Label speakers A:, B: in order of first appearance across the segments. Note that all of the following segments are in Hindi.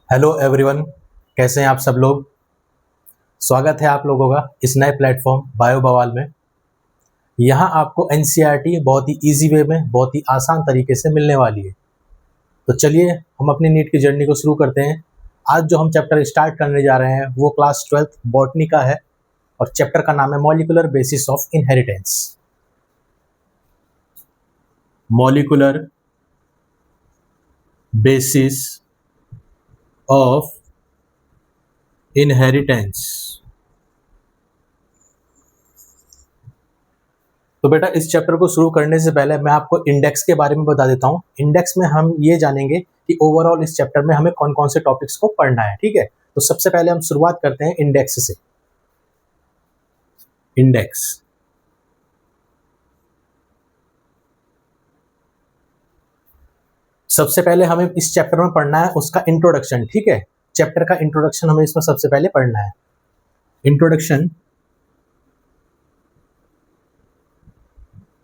A: हेलो एवरीवन, कैसे हैं आप सब लोग। स्वागत है आप लोगों का इस नए प्लेटफॉर्म बायो बवाल में। यहाँ आपको एनसीईआरटी बहुत ही इजी वे में, बहुत ही आसान तरीके से मिलने वाली है। तो चलिए हम अपनी नीट की जर्नी को शुरू करते हैं। आज जो हम चैप्टर स्टार्ट करने जा रहे हैं वो क्लास 12th बॉटनी का है और चैप्टर का नाम है molecular basis of inheritance. Molecular basis of inheritance. तो बेटा इस चैप्टर को शुरू करने से पहले मैं आपको इंडेक्स के बारे में बता देता हूँ। इंडेक्स में हम ये जानेंगे कि ओवरऑल इस चैप्टर में हमें कौन कौन से टॉपिक्स को पढ़ना है। ठीक है, तो सबसे पहले हम शुरुआत करते हैं इंडेक्स से। इंडेक्स सबसे पहले हमें इस चैप्टर में पढ़ना है उसका इंट्रोडक्शन। ठीक है, चैप्टर का इंट्रोडक्शन हमें इसमें सबसे पहले पढ़ना है।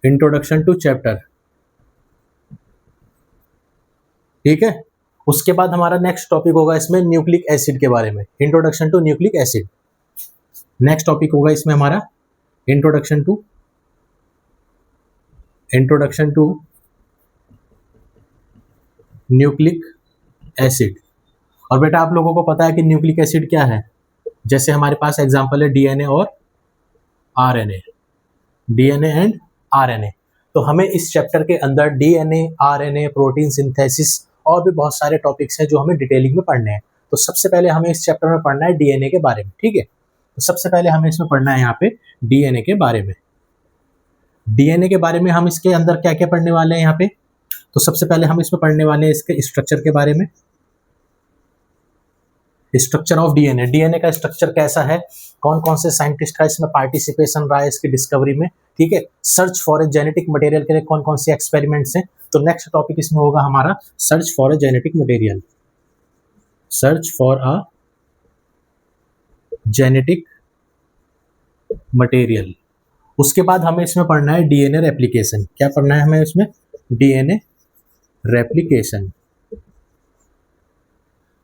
A: Introduction to chapter. ठीक है, उसके बाद हमारा नेक्स्ट टॉपिक होगा इसमें न्यूक्लिक एसिड के बारे में। Introduction to nucleic acid next topic होगा इसमें हमारा। Introduction to nucleic acid. और बेटा आप लोगों को पता है कि न्यूक्लिक एसिड क्या है। जैसे हमारे पास एग्जांपल है डीएनए और आरएनए, डीएनए एंड आरएनए। तो हमें इस चैप्टर के अंदर डीएनए, आरएनए, प्रोटीन सिंथेसिस और भी बहुत सारे टॉपिक्स हैं जो हमें डिटेलिंग में पढ़ने हैं। तो सबसे पहले हमें इस चैप्टर में पढ़ना है डीएनए के बारे में। ठीक है, तो सबसे पहले हमें इसमें पढ़ना है यहाँ पे डीएनए के बारे में। डीएनए के बारे में हम इसके अंदर क्या क्या पढ़ने वाले हैं यहाँ पे। तो सबसे पहले हम इसमें पढ़ने वाले हैं इसके स्ट्रक्चर के बारे में। स्ट्रक्चर ऑफ डीएनए, डीएनए का स्ट्रक्चर कैसा है, कौन कौन से साइंटिस्ट का इसमें पार्टिसिपेशन रहा है इसकी डिस्कवरी में। ठीक है, search for a genetic material के लिए कौन कौन से एक्सपेरिमेंट्स हैं। तो नेक्स्ट टॉपिक इसमें होगा हमारा search for a genetic material. Search for a genetic material. उसके बाद हमें इसमें पढ़ना है डीएनए रेप्लिकेशन। क्या पढ़ना है हमें इसमें? DNA replication.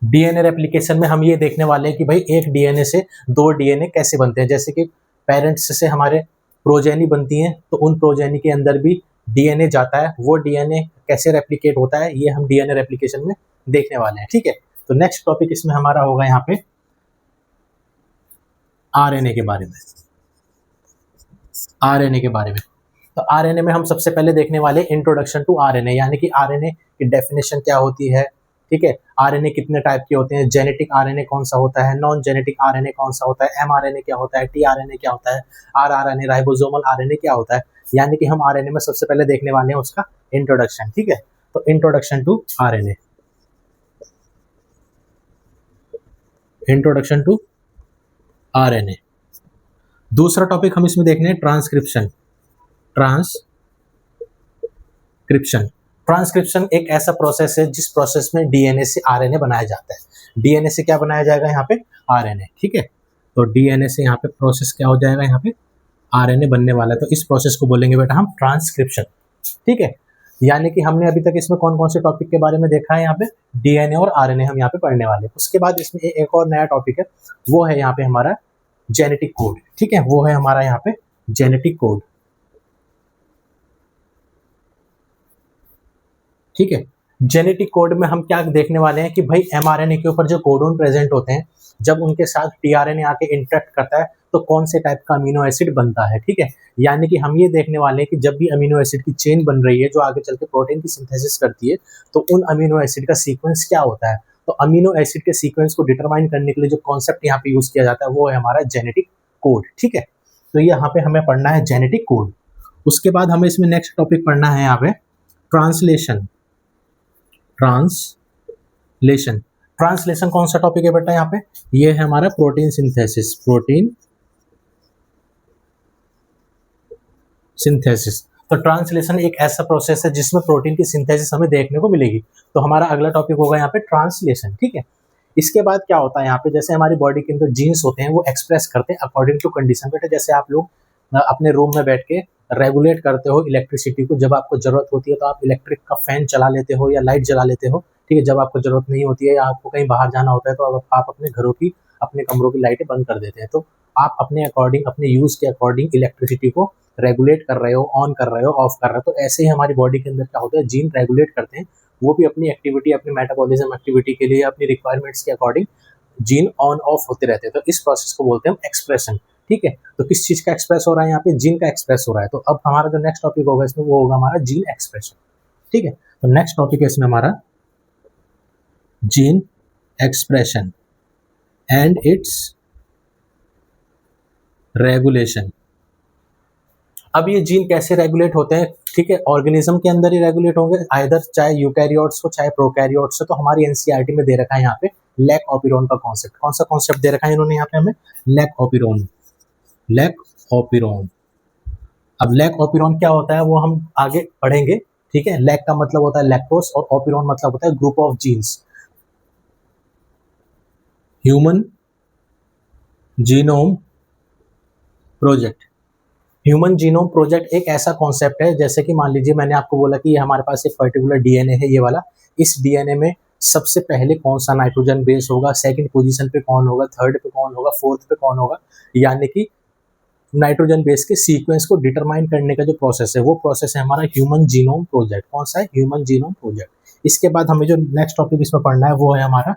A: डीएनए रेप्लिकेशन में हम ये देखने वाले हैं कि भाई एक डीएनए से दो डीएनए कैसे बनते हैं। जैसे कि पेरेंट्स से हमारे प्रोजेनी बनती हैं, तो उन प्रोजेनी के अंदर भी डीएनए जाता है। वो डीएनए कैसे रेप्लिकेट होता है ये हम डीएनए रेप्लिकेशन में देखने वाले हैं। ठीक है, तो नेक्स्ट टॉपिक इसमें हमारा होगा यहाँ पे आरएनए के बारे में। आरएनए के बारे में, तो आरएनए में हम सबसे पहले देखने वाले इंट्रोडक्शन टू आरएनए, यानी कि आरएनए की डेफिनेशन क्या होती है। ठीक है, आरएनए कितने टाइप के होते हैं, जेनेटिक आरएनए कौन सा होता है, नॉन जेनेटिक आरएनए कौन सा होता है, एमआरएनए क्या होता है, टीआरएनए क्या होता है, आरआरएनए राइबोसोमल आरएनए क्या होता है। यानी कि हम आरएनए में सबसे पहले देखने वाले हैं उसका इंट्रोडक्शन। ठीक है, तो introduction to RNA. Introduction to RNA. दूसरा टॉपिक हम इसमें देखने ट्रांसक्रिप्शन। ट्रांसक्रिप्शन एक ऐसा प्रोसेस है जिस प्रोसेस में डीएनए से आरएनए बनाया जाता है। डीएनए से क्या बनाया जाएगा यहाँ पे? आरएनए। ठीक है, तो डीएनए से यहाँ पे प्रोसेस क्या हो जाएगा, यहाँ पे आरएनए बनने वाला है। तो इस प्रोसेस को बोलेंगे बेटा हम ट्रांसक्रिप्शन। ठीक है, यानी कि हमने अभी तक इसमें कौन कौन से टॉपिक के बारे में देखा है, यहाँ पे डीएनए और आरएनए हम यहाँ पे पढ़ने वाले हैं। उसके बाद इसमें एक और नया टॉपिक है, वो है यहाँ पे हमारा जेनेटिक कोड। ठीक है, वो है हमारा यहाँ पे जेनेटिक कोड। ठीक है, जेनेटिक कोड में हम क्या देखने वाले हैं कि भाई एमआरएनए के ऊपर जो कोडोन प्रेजेंट होते हैं, जब उनके साथ टीआरएनए आके इंटरेक्ट करता है तो कौन से टाइप का अमीनो एसिड बनता है। ठीक है, यानी कि हम ये देखने वाले हैं कि जब भी अमीनो एसिड की चेन बन रही है जो आगे चल के प्रोटीन की सिंथेसिस करती है, तो उन अमीनो एसिड का सीक्वेंस क्या होता है। तो अमीनो एसिड के सीक्वेंस को डिटरमाइन करने के लिए जो कॉन्सेप्ट यहाँ पे यूज किया जाता है वो है हमारा जेनेटिक कोड। ठीक है, तो यहाँ पे हमें पढ़ना है जेनेटिक कोड। उसके बाद हमें इसमें नेक्स्ट टॉपिक पढ़ना है यहाँ पे ट्रांसलेशन। ट्रांसलेशन कौन सा टॉपिक है बेटा यहाँ पे? ये है हमारा प्रोटीन सिंथेसिस। तो ट्रांसलेशन एक ऐसा प्रोसेस है जिसमें प्रोटीन की सिंथेसिस हमें देखने को मिलेगी। तो हमारा अगला टॉपिक होगा यहाँ पे ट्रांसलेशन। ठीक है, इसके बाद क्या होता है यहाँ पे, जैसे हमारी बॉडी के अंदर जीन्स होते हैं वो एक्सप्रेस करते हैं अकॉर्डिंग टू कंडीशन। बेटा जैसे आप लोग अपने रूम में बैठ के रेगुलेट करते हो इलेक्ट्रिसिटी को, जब आपको जरूरत होती है तो आप इलेक्ट्रिक का फैन चला लेते हो या लाइट जला लेते हो। ठीक है, जब आपको जरूरत नहीं होती है या आपको कहीं बाहर जाना होता है तो आप अपने घरों की, अपने कमरों की लाइटें बंद कर देते हैं। तो आप अपने अकॉर्डिंग, अपने यूज के अकॉर्डिंग इलेक्ट्रिसिटी को रेगुलेट कर रहे हो, ऑन कर रहे हो, ऑफ कर रहे हो। तो ऐसे ही हमारी बॉडी के अंदर क्या होता है, जीन रेगुलेट करते हैं, वो भी अपनी एक्टिविटी, अपनी मेटाबॉलिज्म एक्टिविटी के लिए, अपनी रिक्वायरमेंट्स के अकॉर्डिंग जीन ऑन ऑफ होते रहते हैं। तो इस प्रोसेस को बोलते हैं हम एक्सप्रेशन। ठीक है, तो किस चीज का एक्सप्रेस हो रहा है यहाँ पे, जीन का एक्सप्रेस हो रहा है। तो अब हमारा जो नेक्स्ट टॉपिक होगा इसमें वो होगा हमारा जीन एक्सप्रेशन। ठीक है, तो नेक्स्ट टॉपिक है इसमें हमारा gene expression and it's regulation. अब ये जीन कैसे रेगुलेट होते हैं, ठीक है, ऑर्गेनिज्म के अंदर ही रेगुलेट होंगे, आइदर चाहे यूकैरियोट्स हो चाहे प्रोकैरियोट्स हो। तो हमारी एनसीईआरटी में दे रखा है यहाँ पे लैक ऑपिरोन का कॉन्सेप्ट। कौन सा कॉन्सेप्ट दे रखा है इन्होंने यहाँ पे हमें, लैक ऑपिरोन। लैक ऑपिरोन, अब लैक ऑपिरोन क्या होता है वो हम आगे पढ़ेंगे। ठीक है, लैक का मतलब होता है लैक्टोस और ऑपिरोन मतलब होता है group of genes. Human genome project. Human genome project एक ऐसा कॉन्सेप्ट है, जैसे कि मान लीजिए मैंने आपको बोला कि हमारे पास एक पर्टिकुलर डीएनए है, ये वाला। इस डीएनए में सबसे पहले कौन सा नाइट्रोजन बेस होगा, सेकंड पोजीशन पे कौन होगा, थर्ड पे कौन होगा, फोर्थ पे कौन होगा, यानी कि नाइट्रोजन बेस के सीक्वेंस को डिटरमाइन करने का जो प्रोसेस है वो प्रोसेस है हमारा ह्यूमन जीनोम प्रोजेक्ट। कौन सा है, ह्यूमन जीनोम प्रोजेक्ट। इसके बाद हमें जो नेक्स्ट टॉपिक इसमें पढ़ना है वो है हमारा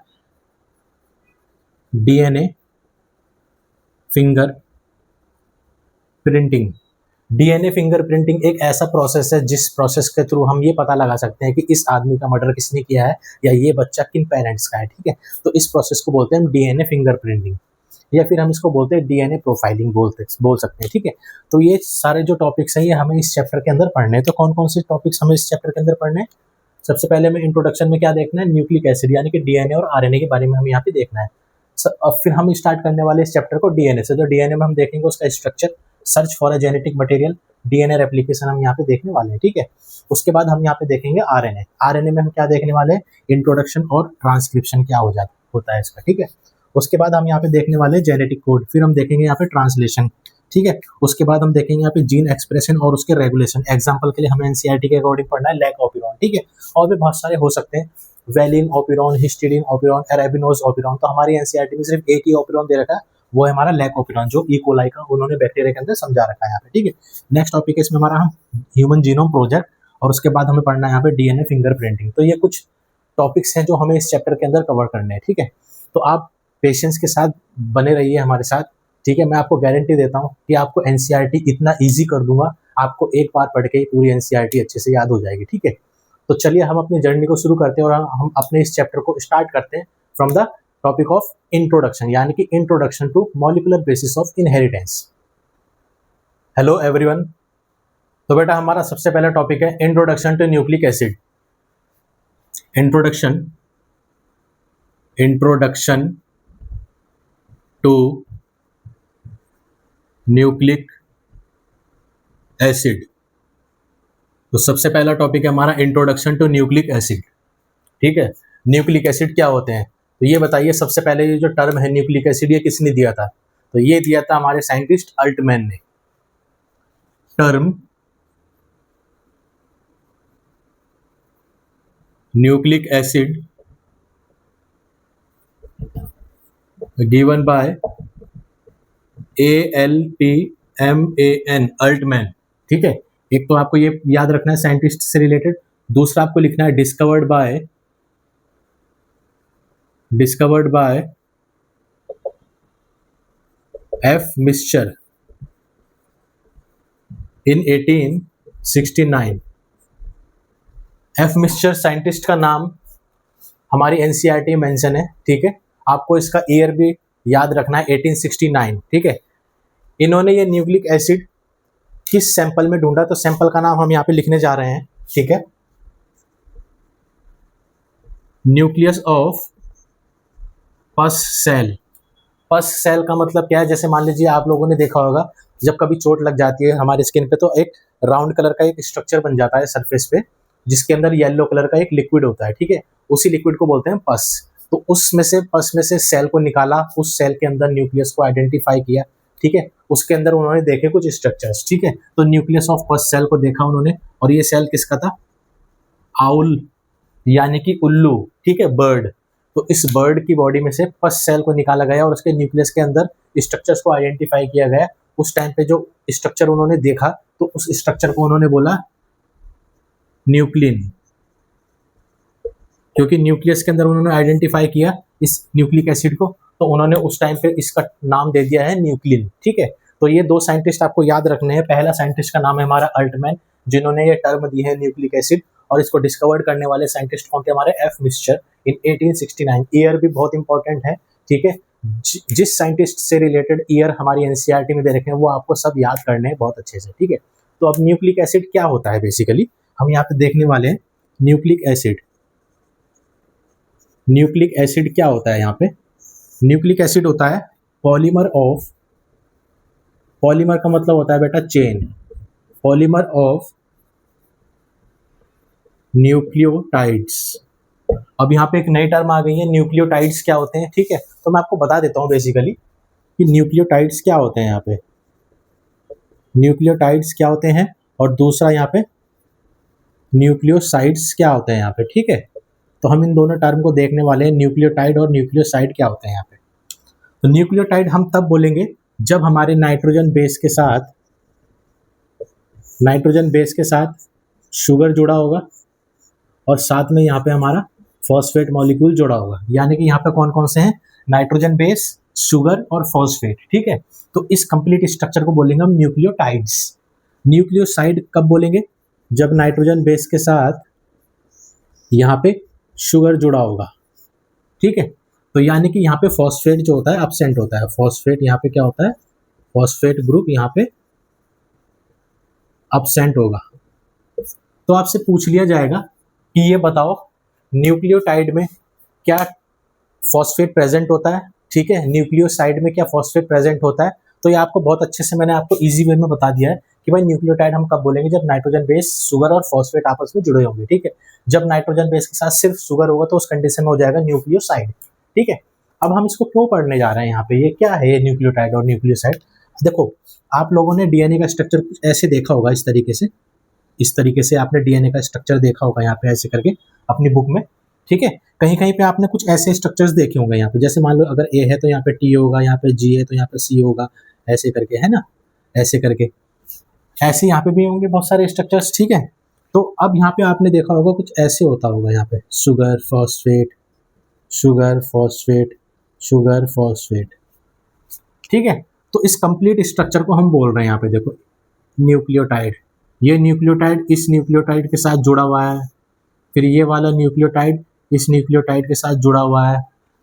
A: DNA finger printing. DNA finger printing एक ऐसा प्रोसेस है जिस प्रोसेस के थ्रू हम ये पता लगा सकते हैं कि इस आदमी का मर्डर किसने किया है या ये बच्चा किन पेरेंट्स का है। ठीक है, तो इस प्रोसेस को बोलते हैं हम डीएनए फिंगर प्रिंटिंग, या फिर हम इसको बोलते हैं डीएनए प्रोफाइलिंग बोल सकते हैं। ठीक है, तो ये सारे जो टॉपिक्स हैं ये हमें इस चैप्टर के अंदर पढ़ने हैं। तो कौन कौन से टॉपिक्स हमें इस चैप्टर के अंदर पढ़ने हैं, सबसे पहले हमें इंट्रोडक्शन में क्या देखना है, न्यूक्लिक एसिड यानी कि डीएनए और आरएनए के बारे में हमें यहाँ पे देखना है। अब फिर हम स्टार्ट करने वाले इस चैप्टर को डीएनए से। तो डीएनए में हम देखेंगे उसका structure, search for a genetic material, DNA replication हम यहाँ पे देखने वाले हैं। ठीक है, उसके बाद हम यहाँ पे देखेंगे आरएनए। आरएनए में हम क्या देखने वाले हैं, इंट्रोडक्शन और ट्रांसक्रिप्शन क्या होता है इसका। ठीक है, उसके बाद हम यहाँ पे देखने वाले हैं जेनेटिक कोड, फिर हम देखेंगे यहाँ पे ट्रांसलेशन। ठीक है, उसके बाद हम देखेंगे यहाँ पे जीन एक्सप्रेशन और उसके रेगुलेशन। एग्जाम्पल के लिए हमें एनसीईआरटी के अकॉर्डिंग पढ़ना है लैक ऑपिरोन। ठीक है, और भी बहुत सारे हो सकते हैं, वेलिन ऑपिरोन, हिस्टिडीन ऑपिरोन, एराबिनोज ऑपिरोन। तो हमारी एनसीईआरटी में सिर्फ एक ही ऑपिरोन दे रखा है, वो है हमारा लैक ऑपिरोन, जो ई कोलाई का उन्होंने बैक्टीरिया के अंदर समझा रखा है यहाँ पे। ठीक है, नेक्स्ट टॉपिक है इसमें हमारा ह्यूमन जीनोम प्रोजेक्ट, और उसके बाद हमें पढ़ना है यहाँ पे डीएनए फिंगर प्रिंटिंग। तो ये कुछ टॉपिक्स हैं जो हमें इस चैप्टर के अंदर कवर करने हैं। ठीक है, तो आप पेशेंस के साथ बने रहिए हमारे साथ। ठीक है, मैं आपको गारंटी देता हूँ कि आपको एनसीईआरटी इतना ईजी कर दूंगा, आपको एक बार पढ़ के ही पूरी एनसीईआरटी अच्छे से याद हो जाएगी। ठीक है, तो चलिए हम अपनी जर्नी को शुरू करते हैं और हम अपने इस चैप्टर को स्टार्ट करते हैं from the topic of introduction, यानी कि introduction to molecular basis of inheritance. Hello everyone, तो बेटा हमारा सबसे पहला टॉपिक है introduction to nucleic acid. Introduction to nucleic acid. तो सबसे पहला टॉपिक है हमारा इंट्रोडक्शन टू न्यूक्लिक एसिड। ठीक है, न्यूक्लिक एसिड क्या होते हैं, तो ये बताइए। सबसे पहले ये जो टर्म है न्यूक्लिक एसिड, ये किसने दिया था, तो ये दिया था हमारे साइंटिस्ट अल्टमैन ने। Term nucleic acid given by ALTMAN, Altmann. ठीक है, एक तो आपको ये याद रखना है साइंटिस्ट से रिलेटेड, दूसरा आपको लिखना है discovered by F. Mixture in 1869। F. Mixture scientist का नाम हमारी एनसीईआरटी में मेंशन है। ठीक है, आपको इसका ईयर भी याद रखना है, 1869। ठीक है, इन्होंने ये न्यूक्लिक एसिड किस सैंपल में ढूंढा, तो सैंपल का नाम हम यहाँ पे लिखने जा रहे हैं। ठीक है, न्यूक्लियस ऑफ पस सेल। पस सेल का मतलब क्या है, जैसे मान लीजिए आप लोगों ने देखा होगा जब कभी चोट लग जाती है हमारे स्किन पे, तो एक राउंड कलर का एक स्ट्रक्चर बन जाता है सरफेस पे, जिसके अंदर येलो कलर का एक लिक्विड होता है। ठीक है, उसी लिक्विड को बोलते हैं पस। तो पस में से सेल को निकाला, उस सेल के अंदर न्यूक्लियस को आइडेंटिफाई किया। ठीक है, उसके अंदर उन्होंने देखे कुछ स्ट्रक्चर्स। ठीक है, तो न्यूक्लियस ऑफ पस सेल को देखा उन्होंने, और ये सेल किसका था, आउल यानी कि उल्लू। ठीक है, बर्ड। तो इस बर्ड की बॉडी में से फर्स्ट सेल को निकाला गया और उसके न्यूक्लियस के अंदर स्ट्रक्चर्स को आइडेंटिफाई किया गया। उस टाइम पे जो स्ट्रक्चर उन्होंने देखा तो उस स्ट्रक्चर को उन्होंने बोला न्यूक्लिन, क्योंकि न्यूक्लियस के अंदर उन्होंने आइडेंटिफाई किया इस न्यूक्लिक एसिड को, तो उन्होंने उस टाइम पे इसका नाम दे दिया है न्यूक्लिन। ठीक है, तो ये दो साइंटिस्ट आपको याद रखने हैं। पहला साइंटिस्ट का नाम है हमारा अल्टमैन, जिन्होंने ये टर्म दी है न्यूक्लिक एसिड, और इसको डिस्कवर्ड करने वाले साइंटिस्ट कौन थे, हमारे एफ मिक्सचर इन 1869। ईयर भी बहुत इंपॉर्टेंट है। ठीक है, जिस साइंटिस्ट से रिलेटेड ईयर हमारी एनसीईआरटी में दे रखे हैं वो आपको सब याद करने हैं बहुत अच्छे से। ठीक है, तो अब न्यूक्लिक एसिड क्या होता है, बेसिकली हम यहाँ पे देखने वाले हैं न्यूक्लिक एसिड। न्यूक्लिक एसिड क्या होता है यहाँ पे? न्यूक्लिक एसिड होता है पॉलीमर ऑफ, पॉलीमर का मतलब होता है बेटा चेन, पॉलीमर ऑफ न्यूक्लियोटाइड्स। अब यहाँ पे एक नई टर्म आ गई है, न्यूक्लियोटाइड्स क्या होते हैं। ठीक है, तो मैं आपको बता देता हूँ बेसिकली कि न्यूक्लियोटाइड्स क्या होते हैं। यहाँ पे न्यूक्लियोटाइड्स क्या होते हैं, और दूसरा यहाँ पे न्यूक्लियोसाइड्स क्या होते हैं यहाँ पे। ठीक है, तो हम इन दोनों टर्म को देखने वाले हैं, न्यूक्लियोटाइड और न्यूक्लियोसाइड क्या होते हैं यहाँ पे। तो न्यूक्लियोटाइड हम तब बोलेंगे जब हमारे नाइट्रोजन बेस के साथ, नाइट्रोजन बेस के साथ शुगर जुड़ा होगा और साथ में यहाँ पे हमारा फॉस्फेट मॉलिक्यूल जुड़ा होगा। यानी कि यहाँ पे कौन कौन से हैं, नाइट्रोजन बेस, शुगर और फॉस्फेट। ठीक है, तो इस कंप्लीट स्ट्रक्चर को बोलेंगे हम न्यूक्लियोटाइड्स। न्यूक्लियोसाइड कब बोलेंगे, जब नाइट्रोजन बेस के साथ यहाँ पे शुगर जुड़ा होगा। ठीक है, तो यानी कि यहाँ पे फॉस्फेट जो होता है एब्सेंट होता है। फॉस्फेट यहाँ पे क्या होता है, फॉस्फेट ग्रुप यहाँ पे एब्सेंट होगा। तो आपसे पूछ लिया जाएगा कि ये बताओ न्यूक्लियोटाइड में क्या फॉस्फेट प्रेजेंट होता है। ठीक है, न्यूक्लियोसाइड में क्या फॉस्फेट प्रेजेंट होता है। तो ये आपको बहुत अच्छे से मैंने आपको इजी वे में बता दिया है कि भाई न्यूक्लियोटाइड हम कब बोलेंगे, जब नाइट्रोजन बेस, शुगर और फॉस्फेट आपस में जुड़े होंगे। ठीक है, जब नाइट्रोजन बेस के साथ सिर्फ शुगर होगा तो उस कंडीशन में हो जाएगा न्यूक्लियोसाइड। ठीक है, अब हम इसको क्यों पढ़ने जा रहे हैं यहाँ पे, ये क्या है ये न्यूक्लियोटाइड और न्यूक्लियोसाइड। देखो, आप लोगों ने डीएनए का स्ट्रक्चर कुछ ऐसे देखा होगा, इस तरीके से, इस तरीके से आपने डीएनए का स्ट्रक्चर देखा होगा यहाँ पे ऐसे करके अपनी बुक में। ठीक है, कहीं कहीं पे आपने कुछ ऐसे स्ट्रक्चर्स देखे होंगे यहाँ पे, जैसे मान लो अगर ए है तो यहाँ पे टी होगा, यहाँ पे जी है तो यहाँ पे सी होगा, ऐसे करके, है ना, ऐसे करके, ऐसे यहाँ पे भी होंगे बहुत सारे स्ट्रक्चर्स। ठीक है, तो अब यहाँ पे आपने देखा होगा कुछ ऐसे होता होगा यहाँ पे, sugar phosphate, sugar phosphate, sugar phosphate. ठीक है, तो इस कंप्लीट स्ट्रक्चर को हम बोल रहे हैं यहाँ पे, देखो न्यूक्लियोटाइड। ये न्यूक्लियोटाइड इस न्यूक्लियोटाइड के साथ जुड़ा हुआ है, फिर ये वाला न्यूक्लियोटाइड इस न्यूक्लियोटाइड के साथ जुड़ा हुआ है,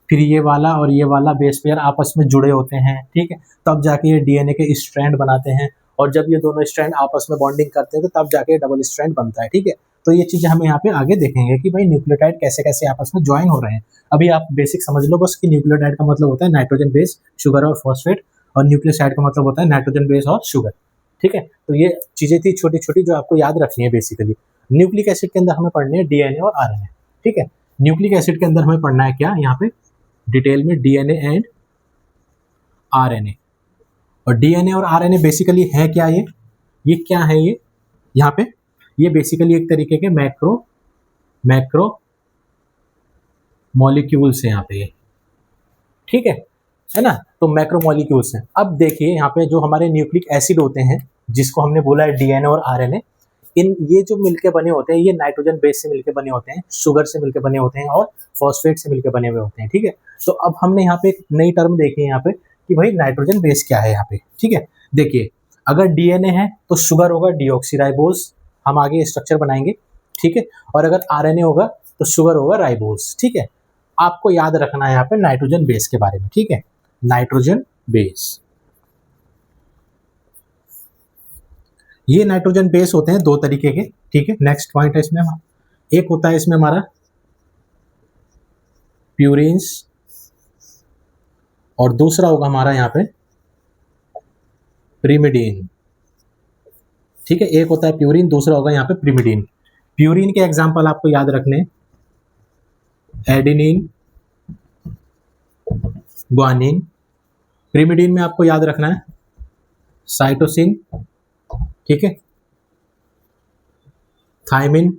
A: फिर ये वाला और ये वाला बेस पेयर आपस में जुड़े होते हैं। ठीक है, तब जाके ये डीएनए के स्ट्रैंड बनाते हैं, और जब ये दोनों स्ट्रैंड आपस में बॉन्डिंग करते हैं तो तब जाके डबल स्ट्रैंड बनता है। ठीक है, तो ये चीज़ें हमें यहाँ पे आगे देखेंगे कि भाई न्यूक्लियोटाइड कैसे कैसे आपस में ज्वाइन हो रहे हैं। अभी आप बेसिक समझ लो बस कि न्यूक्लियोटाइड का मतलब होता है नाइट्रोजन बेस, शुगर और फॉस्फेट, और न्यूक्लियोसाइड का मतलब होता है नाइट्रोजन बेस और शुगर। ठीक है, तो ये चीज़ें थी छोटी छोटी जो आपको याद रखनी है बेसिकली। न्यूक्लिक एसिड के अंदर हमें पढ़ने हैं डीएनए और आरएनए। ठीक है, न्यूक्लिक एसिड के अंदर हमें पढ़ना है क्या, यहाँ पे डिटेल में डीएनए एंड आरएनए। और डीएनए और आरएनए बेसिकली है क्या, ये क्या है, ये यहाँ पे ये बेसिकली एक तरीके के मैक्रो मॉलिक्यूल्स हैं यहाँ पे ये। ठीक है ना, तो मैक्रो मॉलिक्यूल्स हैं। अब देखिए यहाँ पे जो हमारे न्यूक्लिक एसिड होते हैं, जिसको हमने बोला है डीएनए और आरएनए, इन ये जो मिलके बने होते हैं, ये नाइट्रोजन बेस से मिलके बने होते हैं, शुगर से मिलके बने होते हैं और फॉस्फेट से मिलके बने हुए होते हैं। ठीक है, तो अब हमने यहाँ पे एक नई टर्म देखी है यहाँ पे कि भाई नाइट्रोजन बेस क्या है यहाँ पे। ठीक है, देखिए अगर डीएनए है तो शुगर होगा डीऑक्सीराइबोज, हम आगे स्ट्रक्चर बनाएंगे। ठीक है, और अगर आरएनए होगा तो शुगर होगा राइबोज। ठीक है, आपको याद रखना है यहाँ पे नाइट्रोजन बेस के बारे में। ठीक है, नाइट्रोजन बेस, ये नाइट्रोजन बेस होते हैं दो तरीके के। ठीक है, नेक्स्ट पॉइंट है इसमें, एक होता है इसमें हमारा प्यूरिन्स और दूसरा होगा हमारा यहाँ पे प्रिमिडीन। ठीक है, एक होता है प्यूरिन, दूसरा होगा यहाँ पे प्रिमिडीन। प्यूरिन के एग्जांपल आपको याद रखने, एडेनिन, ग्वानिन। प्रिमिडीन में आपको याद रखना है साइटोसिन, ठीक है, थायमिन,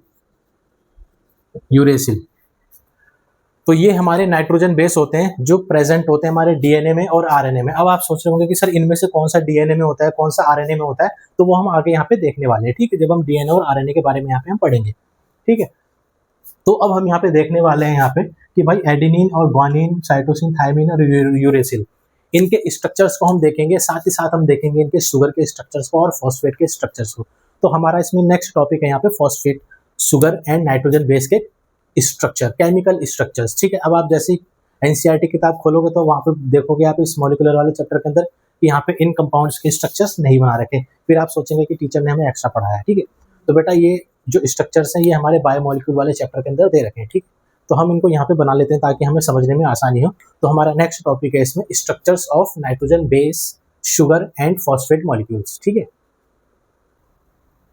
A: यूरेसिल। तो ये हमारे नाइट्रोजन बेस होते हैं जो प्रेजेंट होते हैं हमारे डीएनए में और आरएनए में। अब आप सोच रहे होंगे कि सर इनमें से कौन सा डीएनए में होता है, कौन सा आरएनए में होता है, तो वो हम आगे यहाँ पे देखने वाले हैं, ठीक है, जब हम डीएनए और आरएनए के बारे में यहाँ पे हम पढ़ेंगे, ठीक है। तो अब हम यहाँ पे देखने वाले हैं यहाँ पे कि भाई एडेनिन और ग्वानिन, साइटोसिन, थायमिन और यूरेसिल, इनके स्ट्रक्चर्स को हम देखेंगे, साथ ही साथ हम देखेंगे इनके शुगर के स्ट्रक्चर्स को और फॉस्फेट के स्ट्रक्चर्स को। तो हमारा इसमें नेक्स्ट टॉपिक है यहाँ पे phosphate, sugar and nitrogen base के स्ट्रक्चर, केमिकल स्ट्रक्चर्स, ठीक है। अब आप जैसे एनसीईआरटी किताब खोलोगे तो वहाँ पे देखोगे आप इस मॉलिक्यूलर वाले चैप्टर के अंदर कि यहाँ पे इन कंपाउंड्स के स्ट्रक्चर्स नहीं बना रखे, फिर आप सोचेंगे कि टीचर ने हमें एक्स्ट्रा पढ़ाया है, ठीक है। तो बेटा ये जो स्ट्रक्चर्स हैं ये हमारे बायोमोलिक्यूल वाले चैप्टर के अंदर दे रखे हैं, ठीक। तो हम इनको यहाँ पे बना लेते हैं ताकि हमें समझने में आसानी हो। तो हमारा नेक्स्ट टॉपिक है इसमें structures of nitrogen base, sugar and phosphate molecules, ठीक है।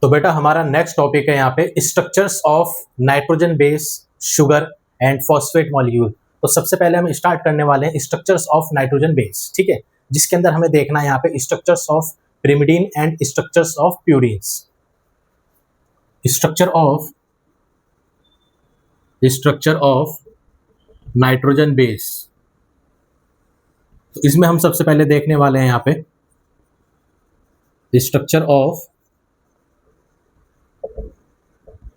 A: तो बेटा हमारा नेक्स्ट टॉपिक है यहाँ पे structures of nitrogen base, sugar and phosphate molecule. तो सबसे पहले हम स्टार्ट करने वाले हैं स्ट्रक्चर्स ऑफ नाइट्रोजन बेस, ठीक है, जिसके अंदर हमें देखना है यहाँ पे structures of pyrimidine and structures of purines. Structure of nitrogen base, तो इसमें हम सबसे पहले देखने वाले हैं यहाँ पे structure of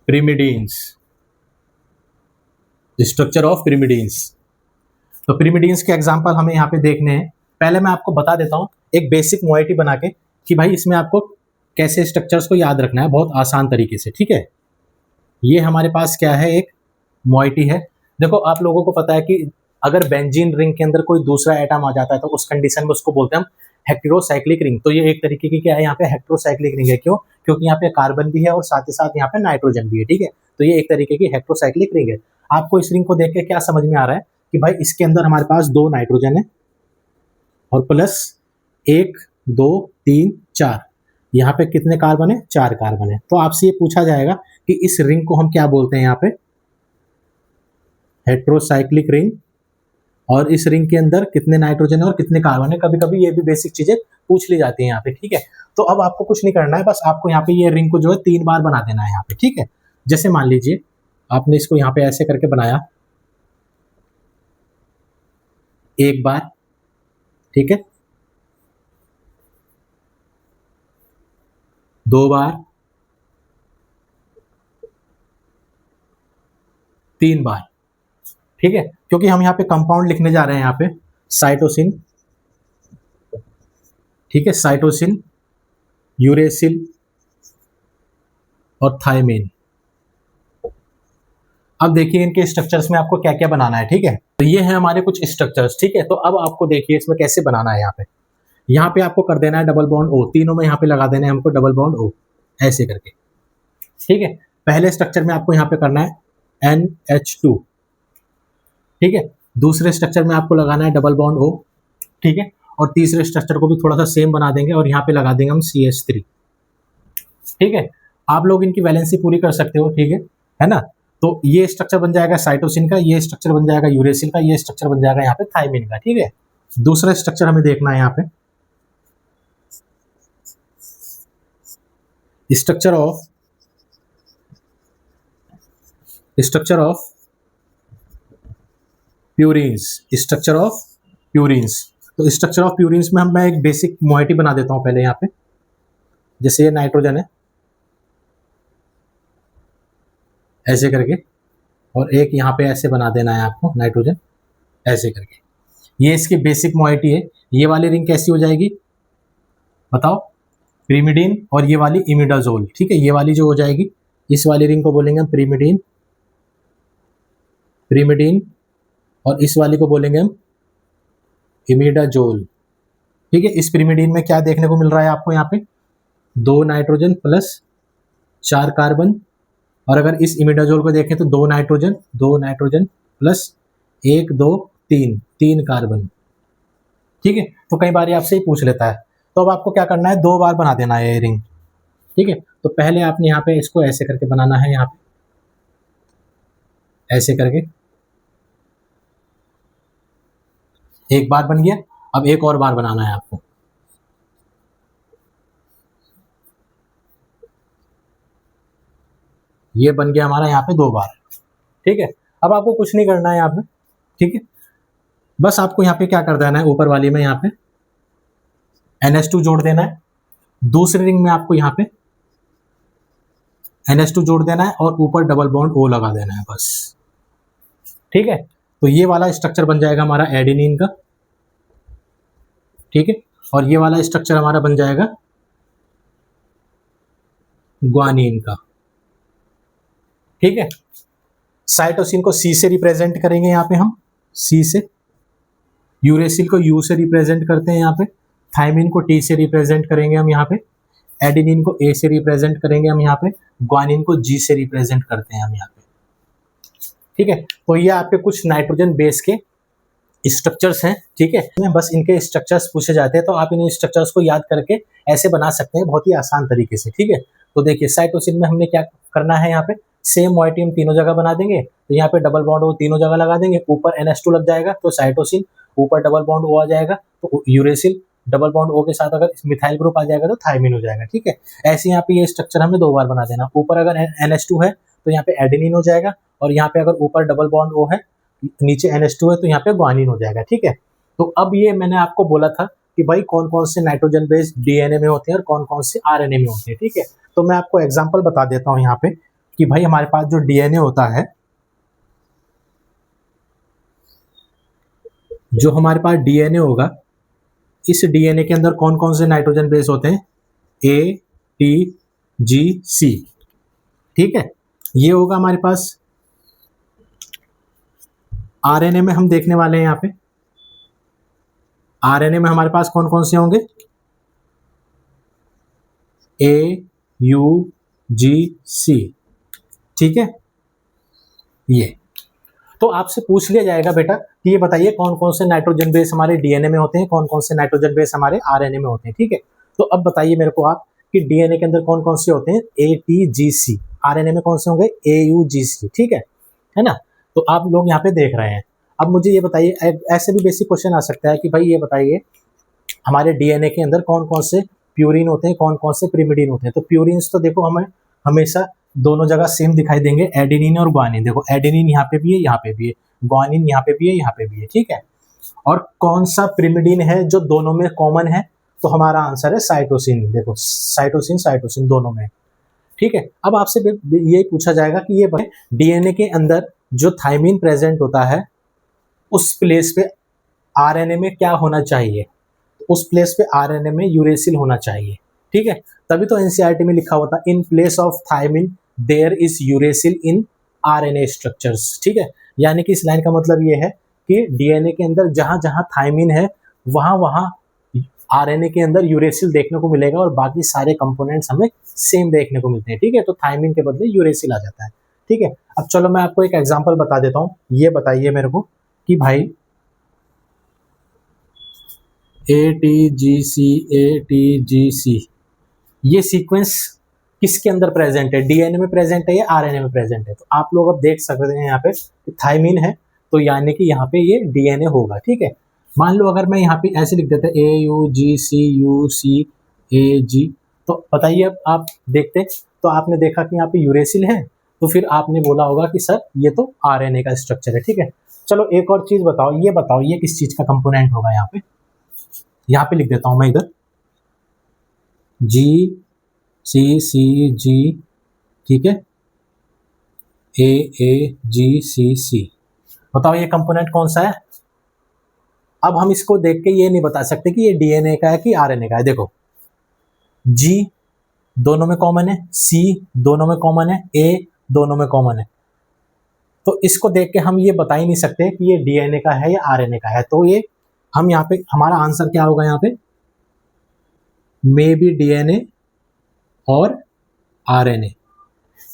A: pyrimidines, structure of pyrimidines। तो pyrimidines के एग्जांपल हमें यहाँ पे देखने हैं। पहले मैं आपको बता देता हूँ एक बेसिक मोइटी बना के कि भाई इसमें आपको कैसे स्ट्रक्चर्स को याद रखना है बहुत आसान तरीके से, ठीक है। ये हमारे पास क्या है, एक मोइटी है। देखो आप लोगों को पता है कि अगर बेंजीन रिंग के अंदर कोई दूसरा एटम आ जाता है तो उस कंडीशन में उसको बोलते हैं हम हेटेरोसाइक्लिक रिंग। तो ये एक तरीके की क्या है, यहाँ पे हेटेरोसाइक्लिक रिंग है। क्यों? क्योंकि यहाँ पे कार्बन भी है और साथ ही साथ यहाँ पे नाइट्रोजन भी है, ठीक है। तो ये एक तरीके की हेटेरोसाइक्लिक रिंग है। आपको इस रिंग को देख के क्या समझ में आ रहा है कि भाई इसके अंदर हमारे पास 2 नाइट्रोजन है और प्लस 1 2 3 4, यहाँ पे कितने कार्बन है, 4 कार्बन है। तो आपसे ये पूछा जाएगा कि इस रिंग को हम क्या बोलते हैं, यहाँ पे हेटेरोसाइक्लिक रिंग, और इस रिंग के अंदर कितने नाइट्रोजन है और कितने कार्बन है। कभी कभी ये भी बेसिक चीजें पूछ ली जाती है यहाँ पे, ठीक है। तो अब आपको कुछ नहीं करना है, बस आपको यहाँ पे ये रिंग को जो है 3 बार बना देना है यहाँ पे, ठीक है। जैसे मान लीजिए आपने इसको यहाँ पे ऐसे करके बनाया, 1 बार, ठीक है, 2 बार, 3 बार, ठीक है। क्योंकि हम यहाँ पे कंपाउंड लिखने जा रहे हैं यहाँ पे साइटोसिन, ठीक है, साइटोसिन, यूरेसिल और थायमिन। अब देखिए इनके स्ट्रक्चर्स में आपको क्या क्या बनाना है, ठीक है। तो ये है हमारे कुछ स्ट्रक्चर्स, ठीक है। तो अब आपको देखिए इसमें कैसे बनाना है। यहाँ पे आपको कर देना है डबल बॉन्ड O, तीनों में यहाँ पे लगा देना है हमको डबल बॉन्ड O ऐसे करके, ठीक है। पहले स्ट्रक्चर में आपको यहाँ पे करना है NH2, ठीक है। दूसरे स्ट्रक्चर में आपको लगाना है डबल बॉन्ड O, ठीक है। और तीसरे स्ट्रक्चर को भी थोड़ा सा सेम बना देंगे और यहाँ पे लगा देंगे हम CH3, ठीक है। आप लोग इनकी वैलेंसी पूरी कर सकते हो, ठीक है ना। तो ये स्ट्रक्चर बन जाएगा साइटोसिन का, ये स्ट्रक्चर बन जाएगा यूरेसिल का, ये स्ट्रक्चर बन जाएगा यहाँ पे थायमिन का, ठीक है। दूसरा स्ट्रक्चर हमें देखना है यहाँ पे structure of purines. Structure of purines, तो स्ट्रक्चर ऑफ प्यूरिन्स में मैं एक बेसिक मोइटी बना देता हूँ पहले यहाँ पे। जैसे ये नाइट्रोजन है ऐसे करके, और एक यहाँ पे ऐसे बना देना है आपको नाइट्रोजन ऐसे करके। ये इसकी बेसिक मोइटी है। ये वाली रिंग कैसी हो जाएगी बताओ, pyrimidine, और ये वाली इमिडाजोल, ठीक है। ये वाली जो हो जाएगी, इस वाली रिंग को बोलेंगे हम pyrimidine, और इस वाली को बोलेंगे हम इमिडाजोल, ठीक है। इस pyrimidine में क्या देखने को मिल रहा है आपको, यहाँ पे 2 नाइट्रोजन प्लस 4 कार्बन, और अगर इस इमिडाजोल को देखें तो 2 नाइट्रोजन प्लस 1 2 3 कार्बन, ठीक है। तो कई बार आपसे ही पूछ लेता है। तो अब आपको क्या करना है, 2 बार बना देना है ये रिंग, ठीक है। तो पहले आपने यहाँ पे इसको ऐसे करके बनाना है, यहाँ पे ऐसे करके, एक बार बन गया। अब एक और बार बनाना है आपको, ये बन गया हमारा यहाँ पे 2 बार, ठीक है। अब आपको कुछ नहीं करना है यहाँ पे, ठीक है, बस आपको यहाँ पे क्या कर देना है, ऊपर वाली में यहाँ पे NH2 जोड़ देना है, दूसरी रिंग में आपको यहाँ पे NH2 जोड़ देना है और ऊपर डबल बॉन्ड O लगा देना है बस। ठीक है, तो ये वाला स्ट्रक्चर बन जाएगा हमारा एडेनिन का। ठीक है, और ये वाला स्ट्रक्चर हमारा बन जाएगा ग्वानिन का। ठीक है, साइटोसिन को C से रिप्रेजेंट करेंगे यहाँ पे हम, C से, यूरेसिल को U से रिप्रेजेंट करते हैं यहाँ पे, थायमिन को T से रिप्रेजेंट करेंगे हम यहाँ पे, एडेनिन को A से रिप्रेजेंट करेंगे हम यहाँ पे, ग्वानिन को G से रिप्रेजेंट करते हैं हम यहाँ पे। ठीक है, तो ये आपके कुछ नाइट्रोजन बेस के स्ट्रक्चर्स हैं। ठीक है, बस इनके स्ट्रक्चर्स पूछे जाते हैं तो आप इन स्ट्रक्चर्स को याद करके ऐसे बना सकते हैं बहुत ही आसान तरीके से। ठीक है, तो देखिए साइटोसिन में हमने क्या करना है, यहाँ पे सेम मोइटी हम तीनों जगह बना देंगे, तो यहाँ पे डबल बॉन्ड O तीनों जगह लगा देंगे, ऊपर NH2 लग जाएगा तो साइटोसिन, ऊपर डबल बॉन्ड O आ जाएगा तो यूरेसिल, डबल बॉन्ड O के साथ अगर मिथाइल ग्रुप आ जाएगा तो थायमिन हो जाएगा। ठीक है, ऐसे यहाँ पे ये स्ट्रक्चर हमें 2 बार बना देना, ऊपर अगर NH2 है तो यहाँ पे एडेनिन हो जाएगा, और यहाँ पे अगर ऊपर डबल बॉन्ड O है, नीचे NH2 है तो यहाँ पे ग्वानिन हो जाएगा। ठीक है, तो अब ये मैंने आपको बोला था कि भाई कौन कौन से नाइट्रोजन बेस्ड DNA में होते हैं और कौन कौन से RNA में होते हैं। ठीक है, तो मैं आपको एग्जांपल बता देता हूँ यहाँ पे कि भाई हमारे पास जो DNA होता है, जो हमारे पास DNA होगा, इस DNA के अंदर कौन कौन से नाइट्रोजन बेस होते हैं, A, T, G, C। ठीक है, ये होगा हमारे पास। RNA में हम देखने वाले हैं यहाँ पे, RNA में हमारे पास कौन कौन से होंगे, A, U, G, C। ठीक है, ये तो आपसे पूछ लिया जाएगा बेटा कि ये बताइए कौन कौन से नाइट्रोजन बेस हमारे DNA में होते हैं, कौन कौन से नाइट्रोजन बेस हमारे RNA में होते हैं। ठीक है, तो अब बताइए मेरे को आप कि DNA के अंदर कौन कौन से होते हैं, A, T, G, C, RNA में कौन से होंगे, A, U, G, C। ठीक है ना, तो आप लोग यहाँ पे देख रहे हैं। अब मुझे ये बताइए, ऐसे भी बेसिक क्वेश्चन आ सकता है कि भाई ये बताइए हमारे DNA के अंदर कौन कौन से प्यूरिन होते हैं, कौन कौन से प्रिमिडिन होते हैं। तो प्यूरिन्स तो देखो हमें हमेशा दोनों जगह सेम दिखाई देंगे, एडेनिन और ग्वानिन। देखो एडेनिन यहाँ पे भी है, यहाँ पे भी है, ग्वानिन यहाँ पे भी है, यहाँ पे भी है। ठीक है, और कौन सा प्रिमिडिन है जो दोनों में कॉमन है, तो हमारा आंसर है साइटोसिन। देखो साइटोसिन साइटोसिन दोनों में। ठीक है, अब आपसे ये पूछा जाएगा कि ये DNA के अंदर जो थायमिन प्रेजेंट होता है उस प्लेस पे RNA में क्या होना चाहिए, उस प्लेस पे RNA में यूरेसिल होना चाहिए। ठीक है, तभी तो NCERT में लिखा हुआ था in place of thymine there is uracil in RNA structures. ठीक है, यानी कि इस लाइन का मतलब ये है कि DNA के अंदर जहां जहां थायमिन है वहां वहां RNA के अंदर यूरेसिल देखने को मिलेगा और बाकी सारे कंपोनेंट्स हमें सेम देखने को मिलते हैं। ठीक है, तो थायमिन के बदले यूरेसिल आ जाता है। ठीक है, अब चलो मैं आपको एक एग्जांपल बता देता हूं। ये बताइए मेरे को कि भाई ATGC ATGC ये सीक्वेंस किसके अंदर प्रेजेंट है, DNA में प्रेजेंट है या RNA में प्रेजेंट है। तो आप लोग अब देख सकते हैं यहाँ पे थायमिन है तो यानी कि यहाँ पे ये DNA होगा। ठीक है, मान लो अगर मैं यहाँ पे ऐसे लिख देता AUGCUCAG, तो बताइए अब आप देखते तो आपने देखा कि यहाँ पे यूरेसिल है, तो फिर आपने बोला होगा कि सर ये तो RNA का स्ट्रक्चर है। ठीक है, चलो एक और चीज बताओ, ये किस चीज का कंपोनेंट होगा। यहाँ पे लिख देता हूं मैं इधर GCCG। ठीक है, AAGCC। बताओ ये कंपोनेंट कौन सा है। अब हम इसको देख के ये नहीं बता सकते कि ये DNA का है कि RNA का है। देखो G दोनों में कॉमन है, C दोनों में कॉमन है, A दोनों में कॉमन है, तो इसको देख के हम ये बता ही नहीं सकते कि ये DNA का है या RNA का है। तो ये हम यहाँ पे हमारा आंसर क्या होगा, यहाँ पे मे बी DNA और RNA।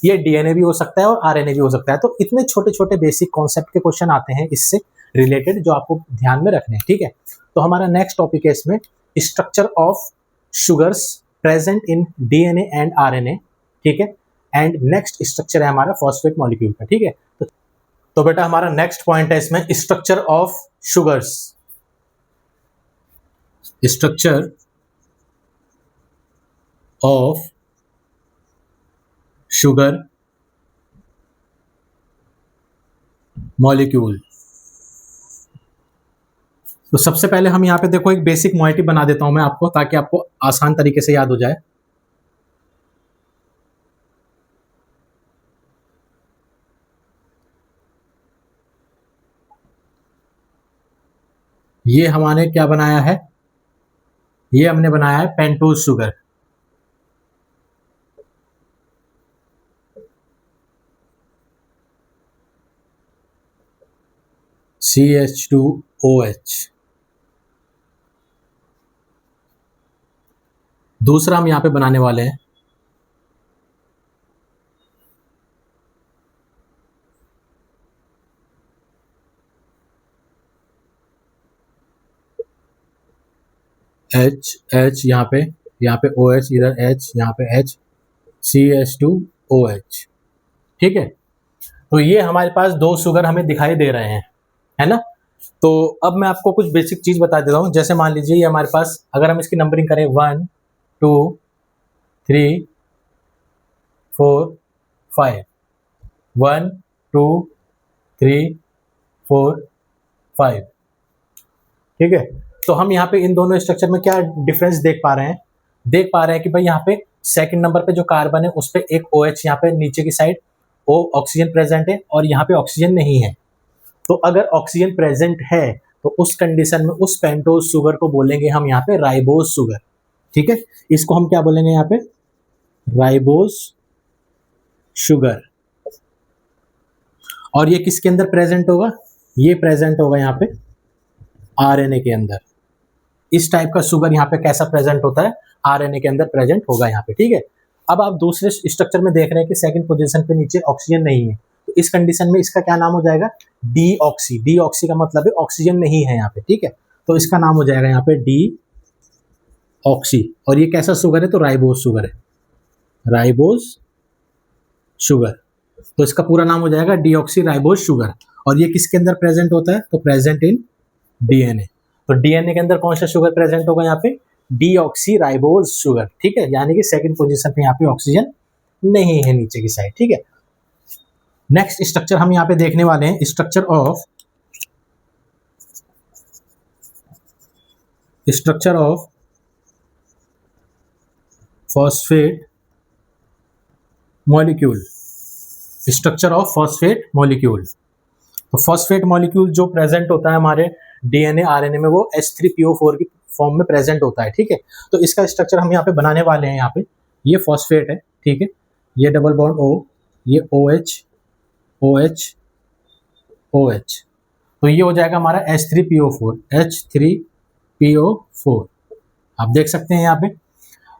A: ये DNA भी हो सकता है और RNA भी हो सकता है। तो इतने छोटे छोटे बेसिक कॉन्सेप्ट के क्वेश्चन आते हैं इससे रिलेटेड जो आपको ध्यान में रखने हैं। ठीक है, तो हमारा नेक्स्ट टॉपिक है इसमें structure of sugars present in DNA and RNA। ठीक है, एंड नेक्स्ट स्ट्रक्चर है हमारा फॉस्फेट मॉलिक्यूल का। ठीक है, तो बेटा हमारा नेक्स्ट पॉइंट है इसमें structure of sugars. Structure of sugar molecule. तो सबसे पहले हम यहाँ पे देखो एक बेसिक मोइटी बना देता हूं मैं आपको, ताकि आपको आसान तरीके से याद हो जाए। ये हमारे क्या बनाया है, ये हमने बनाया है पेंटोज शुगर। CH2OH। दूसरा हम यहाँ पे बनाने वाले हैं H, यहाँ पे OH, इधर H, यहाँ पे H, CH2OH। ठीक है, तो ये हमारे पास दो शुगर हमें दिखाई दे रहे हैं, है ना। तो अब मैं आपको कुछ बेसिक चीज बता देता हूँ। जैसे मान लीजिए ये हमारे पास, अगर हम इसकी नंबरिंग करें 1 2 3 4 5, 1 2 3 4 5, ठीक है। तो हम यहाँ पे इन दोनों स्ट्रक्चर में क्या डिफरेंस देख पा रहे हैं कि भाई यहाँ पे सेकंड नंबर पे जो कार्बन है उस पे एक OH यहाँ पे नीचे की साइड O ऑक्सीजन प्रेजेंट है और यहाँ पे ऑक्सीजन नहीं है। तो अगर ऑक्सीजन प्रेजेंट है तो उस कंडीशन में उस पेंटोज शुगर को बोलेंगे हम यहाँ पे राइबोज शुगर। ठीक है, इसको हम क्या बोलेंगे यहाँ पे, राइबोज शुगर। और ये किसके अंदर प्रेजेंट होगा, ये प्रेजेंट होगा यहाँ पे RNA के अंदर। इस टाइप का शुगर यहाँ पे कैसा प्रेजेंट होता है, RNA के अंदर प्रेजेंट होगा यहाँ पे। ठीक है, अब आप दूसरे स्ट्रक्चर में देख रहे हैं कि सेकंड पोजीशन पे नीचे ऑक्सीजन नहीं है, तो इस कंडीशन में इसका क्या नाम हो जाएगा, डीऑक्सी। डीऑक्सी का मतलब है ऑक्सीजन नहीं है यहाँ पे। ठीक है, तो इसका नाम हो जाएगा यहाँ पे डीऑक्सी। और ये कैसा शुगर है, तो राइबोज शुगर है, राइबोज शुगर। तो इसका पूरा नाम हो जाएगा डीऑक्सी राइबोज शुगर। और ये किसके अंदर प्रेजेंट होता है, तो प्रेजेंट इन DNA। तो DNA के अंदर कौन सा शुगर प्रेजेंट होगा यहाँ पे, डीऑक्सी राइबोज शुगर। ठीक है, यानी कि सेकंड पोजीशन पे यहाँ पे ऑक्सीजन नहीं है नीचे की साइड। ठीक है, नेक्स्ट स्ट्रक्चर हम यहाँ पे देखने वाले हैं, structure of phosphate molecule. Structure of phosphate molecule. तो फॉस्फेट मॉलिक्यूल जो प्रेजेंट होता है हमारे DNA RNA में, वो H3PO4 की फॉर्म में प्रेजेंट होता है। ठीक है, तो इसका स्ट्रक्चर हम यहाँ पे बनाने वाले हैं। यहाँ पे ये फॉस्फेट है, ठीक है, ये डबल बॉन्ड O, ये OH OH OH, तो ये हो जाएगा हमारा H3PO4। आप देख सकते हैं यहाँ पे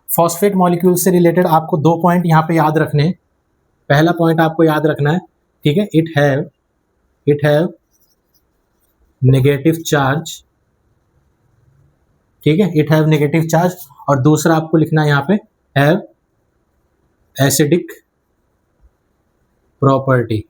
A: फॉस्फेट मॉलिक्यूल से रिलेटेड आपको दो पॉइंट यहाँ पे याद रखने हैं। पहला पॉइंट आपको याद रखना है, ठीक है, इट हैव नेगेटिव चार्ज। ठीक है, इट हैव नेगेटिव चार्ज। और दूसरा आपको लिखना है यहाँ पे हैव एसिडिक प्रॉपर्टी।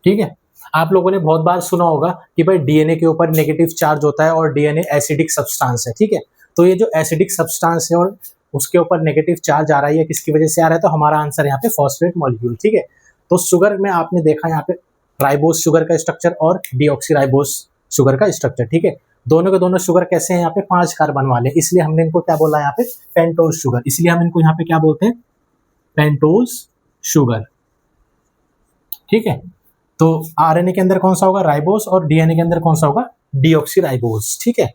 A: ठीक है, आप लोगों ने बहुत बार सुना होगा कि भाई DNA के ऊपर नेगेटिव चार्ज होता है और DNA एसिडिक सब्सटेंस है। ठीक है, तो ये जो एसिडिक सब्सटेंस है और उसके ऊपर नेगेटिव चार्ज आ रहा है, किसकी वजह से आ रहा है, तो हमारा आंसर यहाँ पे फॉस्फेट मॉलिक्यूल। ठीक है, तो शुगर में आपने देखा यहाँ पे राइबोज शुगर का स्ट्रक्चर और डीऑक्सी राइबोज शुगर का स्ट्रक्चर। ठीक है, दोनों के दोनों शुगर कैसे हैं, यहाँ पे 5 कार्बन वाले, इसलिए हमने इनको क्या बोला यहाँ पे, पेंटोज शुगर। इसलिए हम इनको यहाँ पे क्या बोलते हैं, पेंटोज शुगर। ठीक है, तो RNA के अंदर कौन सा होगा, राइबोज, और DNA के अंदर कौन सा होगा, डीऑक्सी राइबोज। ठीक है,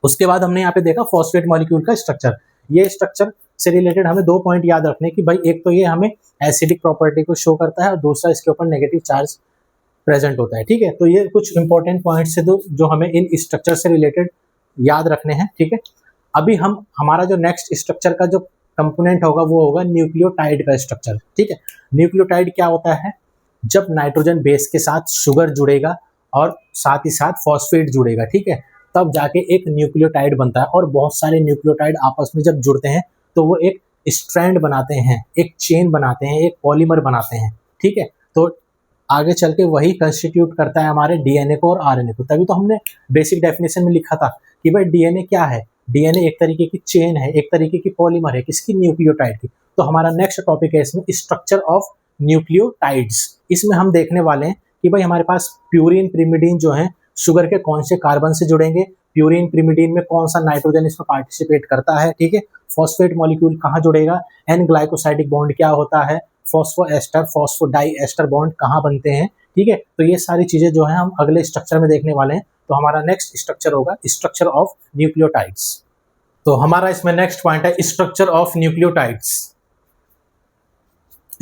A: उसके बाद हमने यहाँ पे देखा फॉस्फेट मॉलिक्यूल का स्ट्रक्चर। ये स्ट्रक्चर से रिलेटेड हमें दो पॉइंट याद रखने की, भाई एक तो ये हमें एसिडिक प्रॉपर्टी को शो करता है और दूसरा इसके ऊपर नेगेटिव चार्ज प्रेजेंट होता है। ठीक है, तो ये कुछ इंपॉर्टेंट पॉइंट्स है जो हमें इन स्ट्रक्चर से रिलेटेड याद रखने हैं। ठीक है, अभी हमारा जो नेक्स्ट स्ट्रक्चर का जो कंपोनेंट होगा वो होगा न्यूक्लियोटाइड का स्ट्रक्चर। ठीक है, न्यूक्लियोटाइड क्या होता है, जब नाइट्रोजन बेस के साथ शुगर जुड़ेगा और साथ ही साथ फॉस्फेट जुड़ेगा, ठीक है, तब जाके एक न्यूक्लियोटाइड बनता है। और बहुत सारे न्यूक्लियोटाइड आपस में जब जुड़ते हैं तो वो एक स्ट्रैंड बनाते हैं, एक चेन बनाते हैं, एक पॉलीमर बनाते हैं। ठीक है, तो आगे चल के वही कंस्टिट्यूट करता है हमारे DNA को और RNA को। तभी तो हमने बेसिक डेफिनेशन में लिखा था कि भाई DNA क्या है, DNA एक तरीके की चेन है, एक तरीके की पॉलीमर है, किसकी, न्यूक्लियोटाइड की। तो हमारा नेक्स्ट टॉपिक है इसमें स्ट्रक्चर ऑफ न्यूक्लियोटाइड्स। इसमें हम देखने वाले हैं कि भाई हमारे पास प्यूरिन, प्रिमिडीन जो है शुगर के कौन से कार्बन से जुड़ेंगे, प्यूरिन प्रिमिडीन में कौन सा नाइट्रोजन इसमें पार्टिसिपेट करता है, ठीक है, फॉस्फेट मॉलिक्यूल कहाँ जुड़ेगा, एन ग्लाइकोसाइडिक बॉन्ड क्या होता है, फॉस्फोएस्टर फॉस्फोडाई एस्टर बॉन्ड कहाँ बनते हैं, ठीक है। तो ये सारी चीजें जो है हम अगले स्ट्रक्चर में देखने वाले हैं। तो हमारा नेक्स्ट स्ट्रक्चर होगा स्ट्रक्चर ऑफ न्यूक्लियोटाइड्स। तो हमारा इसमें नेक्स्ट पॉइंट है structure of nucleotides.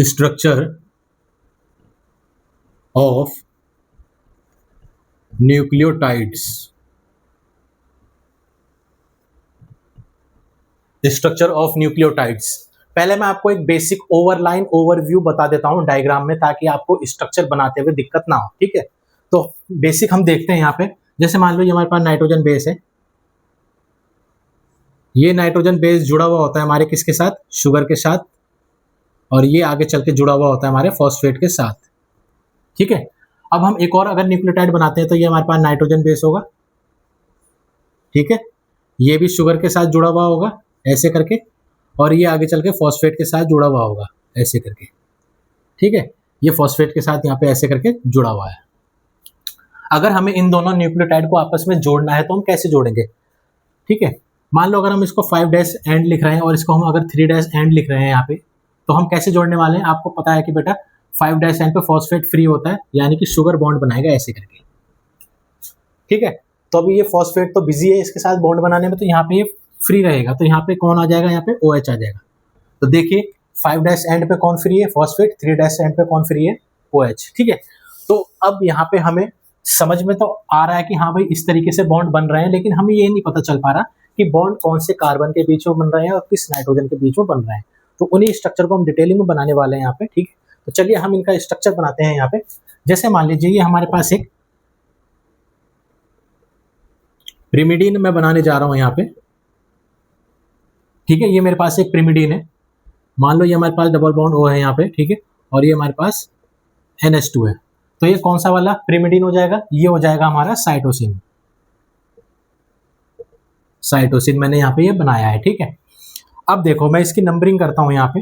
A: Structure of nucleotides. Structure of nucleotides, पहले मैं आपको एक बेसिक ओवरलाइन ओवरव्यू बता देता हूं डायग्राम में, ताकि आपको स्ट्रक्चर बनाते हुए दिक्कत ना हो, ठीक है। तो बेसिक हम देखते हैं यहाँ पे, जैसे मान लो ये हमारे पास नाइट्रोजन बेस है, ये नाइट्रोजन बेस जुड़ा हुआ होता है हमारे किसके साथ, शुगर के साथ, और ये आगे चल के जुड़ा हुआ होता है हमारे फॉस्फेट के साथ, ठीक है। अब हम एक और अगर न्यूक्लियोटाइड बनाते हैं तो ये हमारे पास नाइट्रोजन बेस होगा, ठीक है, ये भी शुगर के साथ जुड़ा हुआ होगा ऐसे करके, और ये आगे चल के फॉस्फेट के साथ जुड़ा हुआ होगा ऐसे करके, ठीक है, ये फॉस्फेट के साथ यहाँ पे ऐसे करके जुड़ा हुआ है। अगर हमें इन दोनों न्यूक्लियोटाइड को आपस में जोड़ना है तो हम कैसे जोड़ेंगे, ठीक है। मान लो अगर हम इसको 5' एंड लिख रहे हैं और इसको हम अगर 3' एंड लिख रहे हैं यहाँ पे, तो हम कैसे जोड़ने वाले हैं, आपको पता है कि बेटा 5' एंड पे फॉस्फेट फ्री होता है, यानी कि शुगर बॉन्ड बनाएगा ऐसे करके, ठीक है। तो अभी ये फॉस्फेट तो बिजी है इसके साथ बॉन्ड बनाने में, तो यहाँ पे ये फ्री रहेगा, तो यहाँ पे कौन आ जाएगा, यहाँ पे OH आ जाएगा। तो देखिए 5' एंड पे कौन फ्री है, फॉस्फेट, 3' एंड पे कौन फ्री है, OH, ठीक है। तो अब यहाँ पे हमें समझ में तो आ रहा है कि हाँ भाई इस तरीके से बॉन्ड बन रहे हैं, लेकिन हमें ये नहीं पता चल पा रहा कि बॉन्ड कौन से कार्बन के बीच में बन रहे हैं और किस नाइट्रोजन के बीच में बन रहे हैं। तो उन्हीं स्ट्रक्चर को हम डिटेलिंग में बनाने वाले हैं यहाँ पे, ठीक है। तो चलिए हम इनका स्ट्रक्चर बनाते हैं यहाँ पे। जैसे मान लीजिए ये हमारे पास एक प्रिमिडीन मैं बनाने जा रहा हूँ यहाँ पे, ठीक है, ये मेरे पास एक प्रिमिडीन है, मान लो ये हमारे पास डबल बॉन्ड O है यहाँ पे, ठीक है, और ये हमारे पास NH2 है। तो ये कौन सा वाला प्रिमिडीन हो जाएगा, ये हो जाएगा हमारा साइटोसिन। साइटोसिन मैंने यहाँ पे ये बनाया है, ठीक है। अब देखो मैं इसकी नंबरिंग करता हूँ यहाँ पे,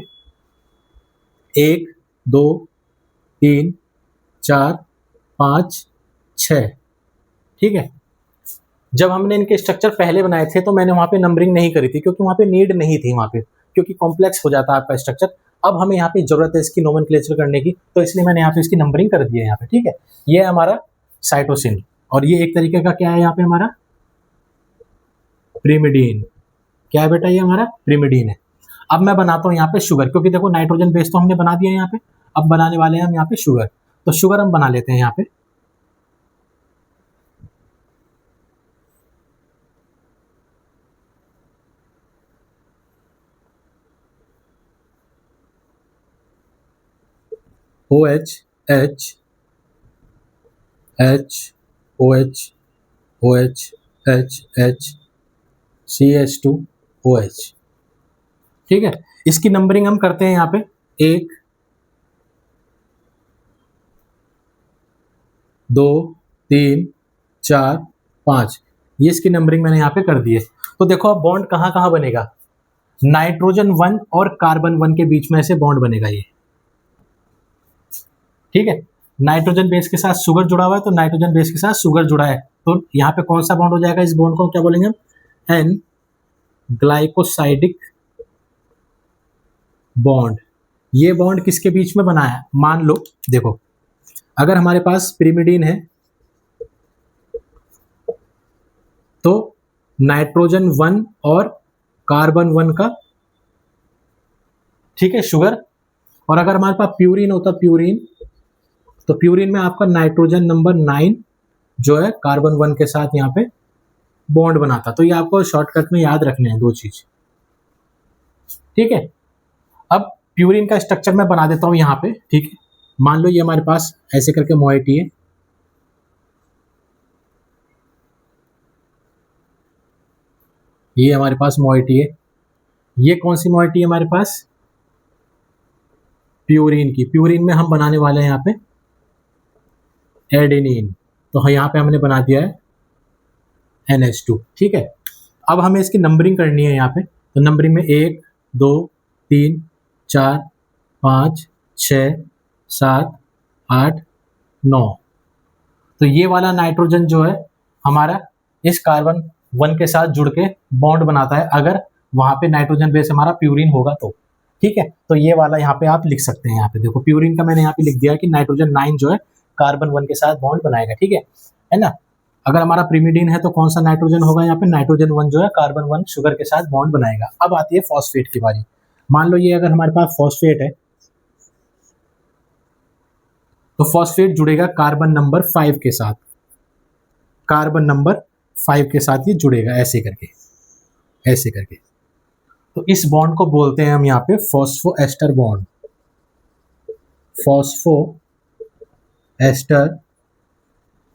A: 1 2 3 4 5 6, ठीक है। जब हमने इनके स्ट्रक्चर पहले बनाए थे तो मैंने वहाँ पे नंबरिंग नहीं करी थी, क्योंकि वहाँ पे नीड नहीं थी वहाँ पे, क्योंकि कॉम्प्लेक्स हो जाता है आपका स्ट्रक्चर। अब हमें यहाँ पे जरूरत है इसकी नोमेनक्लेचर करने की, तो इसलिए मैंने यहाँ पे इसकी नंबरिंग कर दी है यहाँ पे, ठीक है। ये है हमारा साइटोसिन, और ये एक तरीके का क्या है यहाँ पे हमारा प्रिमिडीन। क्या है बेटा, ये हमारा प्रिमिडीन है। अब मैं बनाता हूँ यहाँ पे शुगर, क्योंकि देखो नाइट्रोजन बेस तो हमने बना दिया है यहाँ पे, अब बनाने वाले हैं हम यहाँ पे शुगर। तो शुगर हम बना लेते हैं यहाँ पे, OH H H OH OH H H CH2OH, ठीक है। इसकी नंबरिंग हम करते हैं यहाँ पे, 1 2 3 4 5, ये इसकी नंबरिंग मैंने यहाँ पे कर दी है। तो देखो अब बॉन्ड कहाँ कहाँ बनेगा, नाइट्रोजन 1 और कार्बन 1 के बीच में से बॉन्ड बनेगा ये, ठीक है। नाइट्रोजन बेस के साथ शुगर जुड़ा हुआ है, तो नाइट्रोजन बेस के साथ शुगर जुड़ा है, तो यहाँ पे कौन सा बॉन्ड हो जाएगा, इस बॉन्ड को क्या बोलेंगे हम, एन ग्लाइकोसाइडिक बॉन्ड। ये बॉन्ड किसके बीच में बना है, मान लो देखो अगर हमारे पास प्रिमिडीन है तो नाइट्रोजन 1 और कार्बन 1 का, ठीक है, शुगर, और अगर हमारे पास प्यूरिन होता प्यूरिन, तो प्यूरिन में आपका नाइट्रोजन नंबर 9 जो है कार्बन 1 के साथ यहाँ पे बॉन्ड बनाता। तो ये आपको शॉर्टकट में याद रखने हैं दो चीज, ठीक है। अब प्यूरिन का स्ट्रक्चर मैं बना देता हूं यहाँ पे, ठीक है। मान लो ये हमारे पास ऐसे करके मोइटी है, ये हमारे पास मोइटी है, ये कौन सी मोइटी है हमारे पास, प्यूरिन की। प्यूरिन में हम बनाने वाले हैं यहाँ पे एडेनिन, तो यहाँ पे हमने बना दिया है NH2, ठीक है। अब हमें इसकी नंबरिंग करनी है यहाँ पे, तो नंबरिंग में 1 2 3 4 5 6 7 8 9, तो ये वाला नाइट्रोजन जो है हमारा इस कार्बन 1 के साथ जुड़ के बॉन्ड बनाता है, अगर वहां पे नाइट्रोजन बेस हमारा प्यूरिन होगा तो। ठीक है, तो ये वाला यहाँ पे आप लिख सकते हैं। यहाँ पे देखो प्यूरिन का मैंने यहाँ पे लिख दिया कि नाइट्रोजन 9 जो है कार्बन 1 के साथ बॉन्ड बनाएगा। ठीक है ना। अगर हमारा प्रिमिडीन है तो कौन सा नाइट्रोजन होगा, यहाँ पे नाइट्रोजन 1 जो है कार्बन 1 शुगर के साथ बॉन्ड बनाएगा। अब आती है फॉस्फेट की बारी। मान लो ये अगर हमारे पास फॉस्फेट है तो फॉस्फेट जुड़ेगा कार्बन नंबर 5 के साथ, कार्बन नंबर 5 के साथ ये जुड़ेगा ऐसे करके, ऐसे करके। तो इस बॉन्ड को बोलते हैं हम यहाँ पे phospho ester bond, phospho ester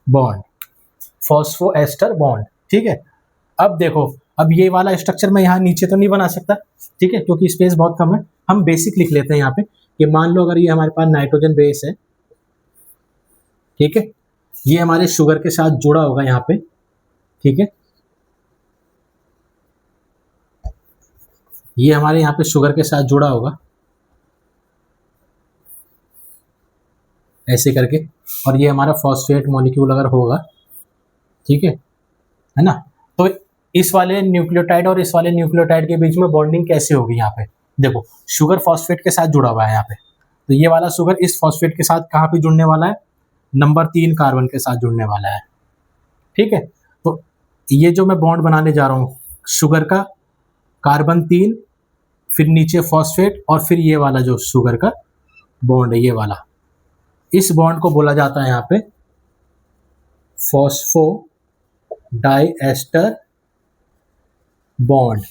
A: bond, phospho ester bond. ठीक है, अब देखो, अब ये वाला स्ट्रक्चर मैं यहाँ नीचे तो नहीं बना सकता, ठीक है, क्योंकि स्पेस बहुत कम है। हम बेसिक लिख लेते हैं यहाँ पे कि मान लो अगर ये हमारे पास नाइट्रोजन बेस है, ठीक है, ये हमारे शुगर के साथ जुड़ा होगा यहाँ पे। ठीक है, ये हमारे यहाँ पे शुगर के साथ जुड़ा होगा ऐसे करके, और ये हमारा फॉस्फेट मॉलिक्यूल अगर होगा, ठीक है ना। तो इस वाले न्यूक्लियोटाइड और इस वाले न्यूक्लियोटाइड के बीच में बॉन्डिंग कैसे होगी, यहाँ पे देखो शुगर फॉस्फेट के साथ जुड़ा हुआ है यहाँ पे, तो ये वाला शुगर इस फॉस्फेट के साथ कहाँ पे जुड़ने वाला है, नंबर 3 कार्बन के साथ जुड़ने वाला है। ठीक है, तो ये जो मैं बॉन्ड बनाने जा रहा हूँ शुगर का, कार्बन 3, फिर नीचे फॉस्फेट, और फिर ये वाला जो शुगर का बॉन्ड है ये वाला, इस बॉन्ड को बोला जाता है यहाँ पे phospho diester bond.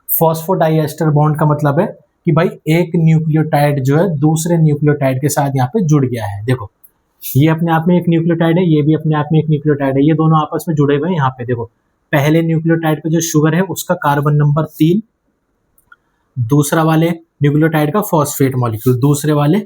A: Phospho diester bond का मतलब है कि भाई एक न्यूक्लियोटाइड जो है दूसरे न्यूक्लियोटाइड के साथ यहाँ पे जुड़ गया है। देखो ये अपने आप में एक न्यूक्लियोटाइड है, ये भी अपने आप में एक न्यूक्लियोटाइड है, ये दोनों आपस में जुड़े हुए हैं। यहाँ पे देखो पहले न्यूक्लियोटाइड पे जो शुगर है उसका कार्बन नंबर 3, दूसरा वाले न्यूक्लियोटाइड का फॉस्फेट मॉलिक्यूल, दूसरे वाले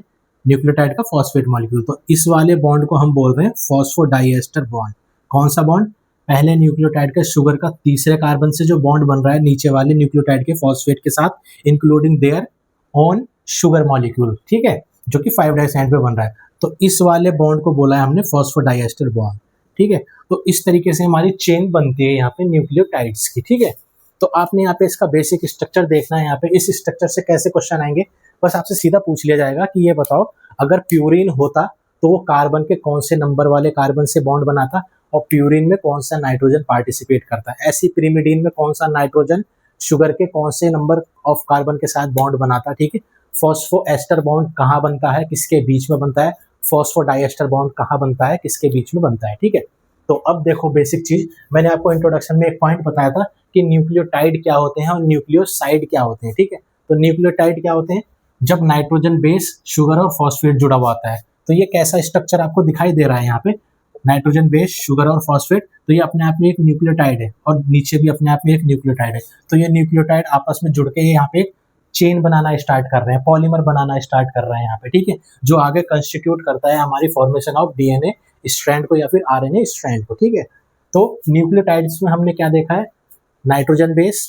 A: न्यूक्लियोटाइड का फॉस्फेट मॉलिक्यूल। तो इस वाले बॉन्ड को हम बोल रहे हैं फॉस्फोडाइएस्टर बॉन्ड। कौन सा बॉन्ड, पहले न्यूक्लियोटाइड के शुगर का तीसरे कार्बन से जो बॉन्ड बन रहा है नीचे वाले न्यूक्लियोटाइड के फॉस्फेट के साथ, including there on sugar molecule, ठीक है, जो कि 5 डाइस एंड पे बन रहा है। तो इस वाले बॉन्ड को बोला है हमने फॉस्फोडाइएस्टर बॉन्ड। ठीक है, तो इस तरीके से हमारी चेन बनती है यहाँ पे न्यूक्लियोटाइड्स की। ठीक है, तो आपने यहाँ पे इसका बेसिक स्ट्रक्चर देखना है। यहाँ पे इस स्ट्रक्चर से कैसे क्वेश्चन आएंगे, बस आपसे सीधा पूछ लिया जाएगा कि ये बताओ अगर प्यूरिन होता तो वो कार्बन के कौन से नंबर वाले कार्बन से बॉन्ड बनाता, और प्यूरिन में कौन सा नाइट्रोजन पार्टिसिपेट करता है। ऐसी पिरिमिडीन में कौन सा नाइट्रोजन शुगर के कौन से नंबर ऑफ कार्बन के साथ बॉन्ड बनाता। ठीक है, फॉस्फो एस्टर बॉन्ड कहाँ बनता है, किसके बीच में बनता है, फॉस्फो डाइएस्टर बॉन्ड कहाँ बनता है, किसके बीच में बनता है। ठीक है, तो अब देखो बेसिक चीज, मैंने आपको इंट्रोडक्शन में एक पॉइंट बताया था कि न्यूक्लियोटाइड क्या होते हैं और न्यूक्लियोसाइड क्या होते हैं। ठीक है, तो न्यूक्लियोटाइड क्या होते हैं, जब नाइट्रोजन बेस शुगर और फॉस्फेट जुड़ा हुआ होता है। तो ये कैसा स्ट्रक्चर आपको दिखाई दे रहा है यहाँ पे, नाइट्रोजन बेस शुगर और फॉस्फेट, तो ये अपने आप में एक न्यूक्लियोटाइड है और नीचे भी अपने आप में एक न्यूक्लियोटाइड है। तो ये न्यूक्लियोटाइड आपस में जुड़ के यहाँ पे एक चेन बनाना स्टार्ट कर रहे हैं, पॉलीमर बनाना स्टार्ट कर रहे हैं यहाँ पे। ठीक है, जो आगे कंस्टिट्यूट करता है हमारी फॉर्मेशन ऑफ डीएनए स्ट्रैंड को या फिर आरएनए स्ट्रैंड को। ठीक है, तो न्यूक्लियोटाइड्स में हमने क्या देखा है, नाइट्रोजन बेस,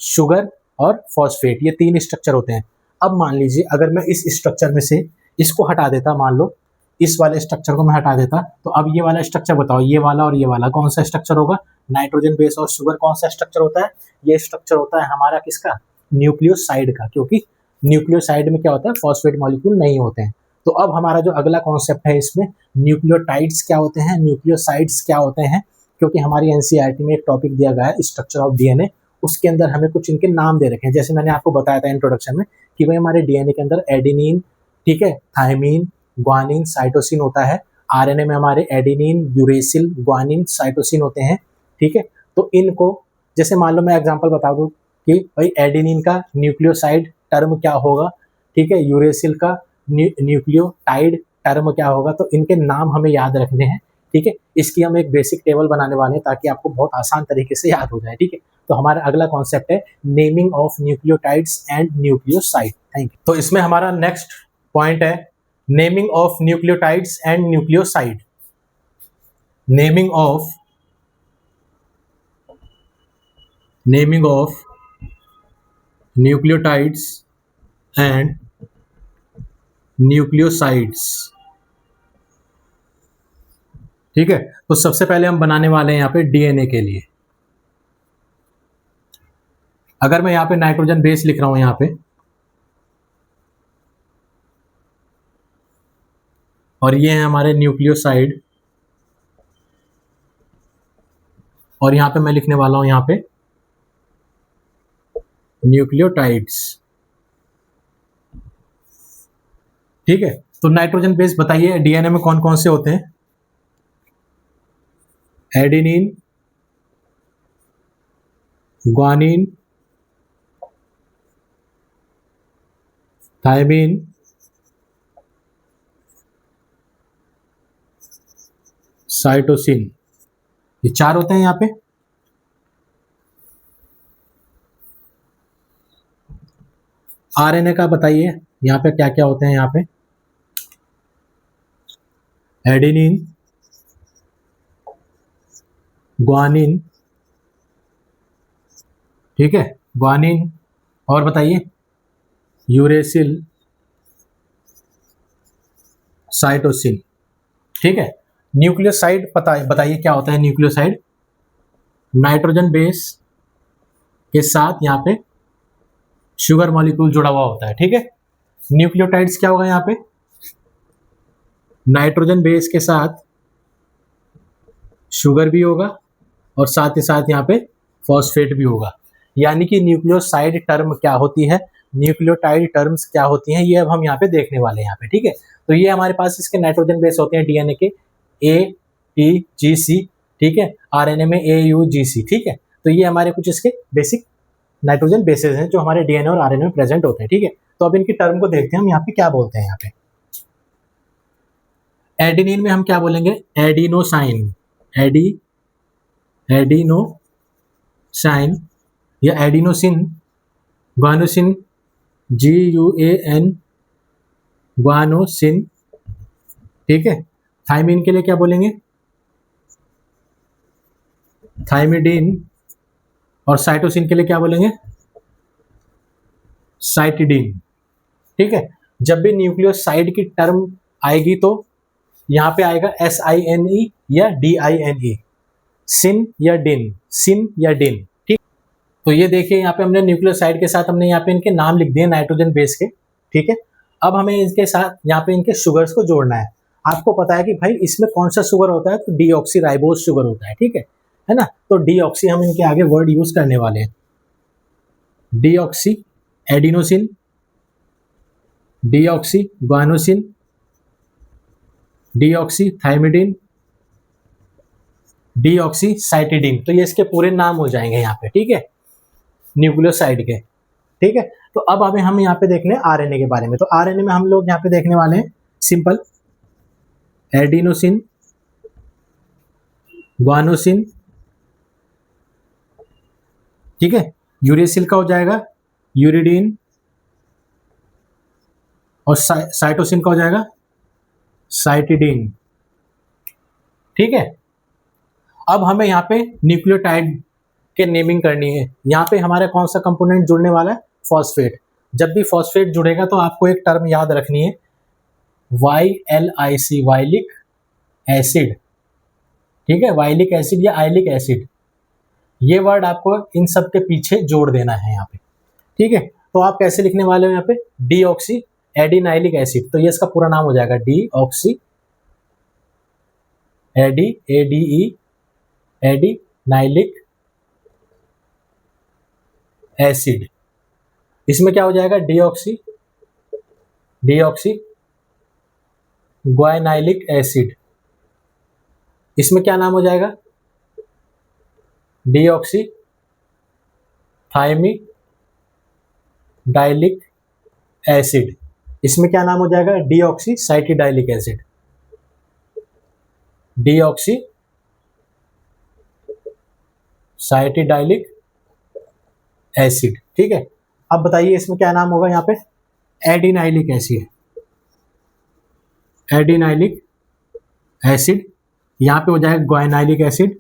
A: शुगर और फॉस्फेट, ये 3 स्ट्रक्चर होते हैं। अब मान लीजिए अगर मैं इस स्ट्रक्चर में से इसको हटा देता, मान लो इस वाले स्ट्रक्चर को मैं हटा देता, तो अब ये वाला स्ट्रक्चर बताओ, ये वाला और ये वाला कौन सा स्ट्रक्चर होगा, नाइट्रोजन बेस और शुगर कौन सा स्ट्रक्चर होता है, ये स्ट्रक्चर होता है हमारा किसका, न्यूक्लियोसाइड का, क्योंकि न्यूक्लियोसाइड में क्या होता है, फॉस्फेट मॉलिक्यूल नहीं होते हैं। तो अब हमारा जो अगला कॉन्सेप्ट है इसमें, न्यूक्लियोटाइड्स क्या होते हैं, न्यूक्लियोसाइड्स क्या होते हैं, क्योंकि हमारी एनसीईआरटी में एक टॉपिक दिया गया है स्ट्रक्चर ऑफ डीएनए, उसके अंदर हमें कुछ इनके नाम दे रखे हैं। जैसे मैंने आपको बताया था इंट्रोडक्शन में कि भाई हमारे डीएनए के अंदर एडेनिन, ठीक है, थायमीन, ग्वानिन, साइटोसिन होता है। आरएनए में हमारे एडेनिन, यूरेसिल, ग्वानिन, साइटोसिन होते हैं। ठीक है, तो इनको जैसे मान लो मैं एग्जांपल बता दूं कि भाई एडेनिन का न्यूक्लियोसाइड टर्म क्या होगा, ठीक है, यूरेसिल का न्यूक्लियोटाइड टर्म क्या होगा, तो इनके नाम हमें याद रखने हैं। ठीक है, इसकी हम एक बेसिक टेबल बनाने वाले हैं ताकि आपको बहुत आसान तरीके से याद हो जाए। ठीक है, तो हमारा अगला कॉन्सेप्ट है naming of nucleotides and nucleoside. Thank you. तो इसमें हमारा नेक्स्ट पॉइंट है naming of nucleotides and nucleoside. Naming of nucleotides and nucleosides. ठीक है, तो सबसे पहले हम बनाने वाले हैं यहाँ पे डीएनए के लिए। अगर मैं यहाँ पे नाइट्रोजन बेस लिख रहा हूं यहाँ पे, और ये है हमारे न्यूक्लियोसाइड, और यहाँ पे मैं लिखने वाला हूं यहाँ पे न्यूक्लियोटाइड्स। ठीक है, तो नाइट्रोजन बेस बताइए डीएनए में कौन कौन से होते हैं? एडेनिन, ग्वानिन, थायमिन, साइटोसिन, ये 4 होते हैं यहाँ पे। आरएनए का बताइए यहाँ पे क्या क्या होते हैं? यहाँ पे एडेनिन, ग्वानिन, ठीक है, ग्वानिन, और बताइए यूरेसिल, साइटोसिन। ठीक है, न्यूक्लियोसाइड बताइए क्या होता है न्यूक्लियोसाइड? नाइट्रोजन बेस के साथ यहाँ पे शुगर मॉलिक्यूल जुड़ा हुआ होता है। ठीक है, न्यूक्लियोटाइड्स क्या होगा? यहाँ पे नाइट्रोजन बेस के साथ शुगर भी होगा और साथ ही साथ यहाँ पे फॉस्फेट भी होगा। यानी कि न्यूक्लियोसाइड टर्म क्या होती है, न्यूक्लियोटाइड टर्म्स क्या होती हैं, ये अब हम यहाँ पे देखने वाले हैं यहाँ पे। ठीक है, तो ये हमारे पास इसके नाइट्रोजन बेस होते हैं डीएनए के ATGC। ठीक है, आरएनए में AUGC। ठीक है, तो ये हमारे कुछ इसके बेसिक नाइट्रोजन बेसेस हैं जो हमारे डीएनए और आरएनए में प्रेजेंट होते हैं। ठीक है, तो अब इनकी टर्म को देखते हैं हम यहाँ पे क्या बोलते हैं। यहाँ पे एडेनिन में हम क्या बोलेंगे? एडिनोसाइन, एडिनोसाइन या एडिनोसिन, ग्वानोसिन, GUAN, ग्वानोसिन। ठीक है, थायमिन के लिए क्या बोलेंगे? थाइमिडीन, और साइटोसिन के लिए क्या बोलेंगे? साइटिडीन। ठीक है, जब भी न्यूक्लियोसाइड की टर्म आएगी तो यहाँ पे आएगा SINE या DINE, सिन या डिन, सिन या डिन। ठीक, तो ये देखिए यहाँ पे हमने न्यूक्लियोसाइड के साथ हमने यहाँ पे इनके नाम लिख दिए नाइट्रोजन बेस के। ठीक है, अब हमें इनके साथ यहाँ पे इनके शुगर्स को जोड़ना है। आपको पता है कि भाई इसमें कौन सा शुगर होता है? तो डीऑक्सीराइबोज शुगर होता है। ठीक है ना? तो डीऑक्सी हम इनके आगे वर्ड यूज करने वाले हैं। Deoxy adenosine, deoxy guanosine, deoxy thymidine, deoxy cytidine. तो ये इसके पूरे नाम हो जाएंगे यहाँ पे। ठीक है, न्यूक्लियोसाइड के। ठीक है, तो अब अभी हम यहाँ पे देखने आरएनए के बारे में। तो आरएनए में हम लोग यहाँ पे देखने वाले हैं सिंपल एडिनोसिन, ग्वानोसिन, ठीक है, यूरेसिल का हो जाएगा यूरिडीन, और साइटोसिन का हो जाएगा साइटिडीन। ठीक है, अब हमें यहाँ पे न्यूक्लियोटाइड के नेमिंग करनी है। यहाँ पे हमारा कौन सा कंपोनेंट जुड़ने वाला है? फॉस्फेट। जब भी फॉस्फेट जुड़ेगा तो आपको एक टर्म याद रखनी है, YLIC, वाइलिक एसिड। ठीक है, वाइलिक एसिड या आइलिक एसिड, ये वर्ड आपको इन सब के पीछे जोड़ देना है यहाँ पे। ठीक है, तो आप कैसे लिखने वाले हो यहाँ पे? Deoxy adenylic acid. तो ये इसका पूरा नाम हो जाएगा डीऑक्सी एडिनाइलिक एसिड। इसमें क्या हो जाएगा? Deoxy guanylic acid. इसमें क्या नाम हो जाएगा? Deoxy thymidylic acid. इसमें क्या नाम हो जाएगा? Deoxy cytidylic acid. Deoxy cytidylic acid. ठीक है, अब बताइए इसमें क्या नाम होगा? यहाँ पे एडिनाइलिक एसिड, एडिनाइलिक एसिड। यहाँ पे हो जाएगा ग्वाइनाइलिक एसिड,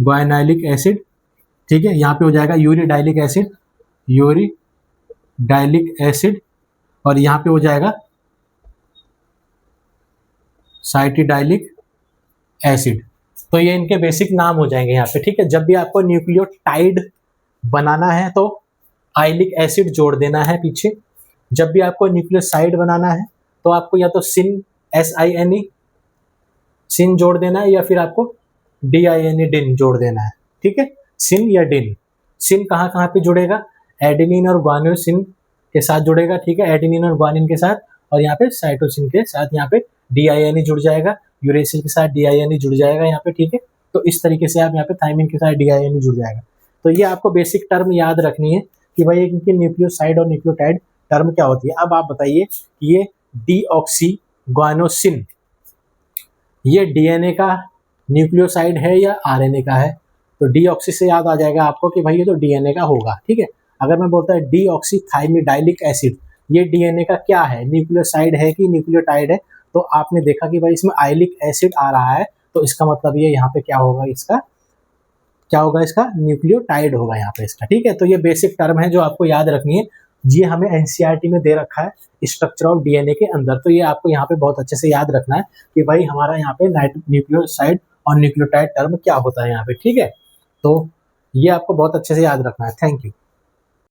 A: ग्वाइनाइलिक एसिड। ठीक है, यहाँ पे हो जाएगा यूरिडाइलिक एसिड, यूरिडाइलिक एसिड, और यहाँ पे हो जाएगा साइटिडाइलिक एसिड। तो ये इनके बेसिक नाम हो जाएंगे यहाँ पे, ठीक है। जब भी आपको न्यूक्लियोटाइड बनाना है तो आइलिक एसिड जोड़ देना है पीछे। जब भी आपको न्यूक्लियोसाइड बनाना है तो आपको या तो सिन SINE सिन जोड़ देना है, या फिर आपको DINE डिन जोड़ देना है, ठीक है। सिन या डिन। सिन कहाँ कहाँ पे जुड़ेगा, एडेनिन और ग्वानिन के साथ जुड़ेगा, ठीक है, एडेनिन और ग्वानिन के साथ, और यहाँ पे साइटोसिन के साथ यहाँ पे DINE जुड़ जाएगा, यूरेसिल के साथ DINE जुड़ जाएगा यहाँ पे, ठीक है। तो इस तरीके से आप यहाँ पे थायमिन के साथ DINE जुड़ जाएगा। तो ये आपको बेसिक टर्म याद रखनी है कि भाई इनकी न्यूक्लियोसाइड और न्यूक्लियोटाइड टर्म क्या होती है। अब आप बताइए कि ये डीऑक्सी ग्वानोसिन ये DNA का न्यूक्लियोसाइड है या RNA का है। तो डीऑक्सी से याद आ जाएगा आपको कि भाई ये तो DNA का होगा, ठीक है। अगर मैं बोलता है डीऑक्सीथाइमिडाइलिक एसिड, ये DNA का क्या है, न्यूक्लियोसाइड है कि न्यूक्लियोटाइड है। तो आपने देखा कि भाई इसमें आइलिक एसिड आ रहा है, तो इसका मतलब ये यहाँ पे क्या होगा, इसका क्या होगा, इसका न्यूक्लियोटाइड होगा यहाँ पे इसका, ठीक है। तो ये बेसिक टर्म है जो आपको याद रखनी है। ये हमें NCERT में दे रखा है स्ट्रक्चर ऑफ DNA के अंदर। तो ये आपको यहाँ पे बहुत अच्छे से याद रखना है कि भाई हमारा यहाँ पे न्यूक्लियोसाइड और न्यूक्लियोटाइड टर्म क्या होता है यहाँ पे, ठीक है। तो ये आपको बहुत अच्छे से याद रखना है। Thank you.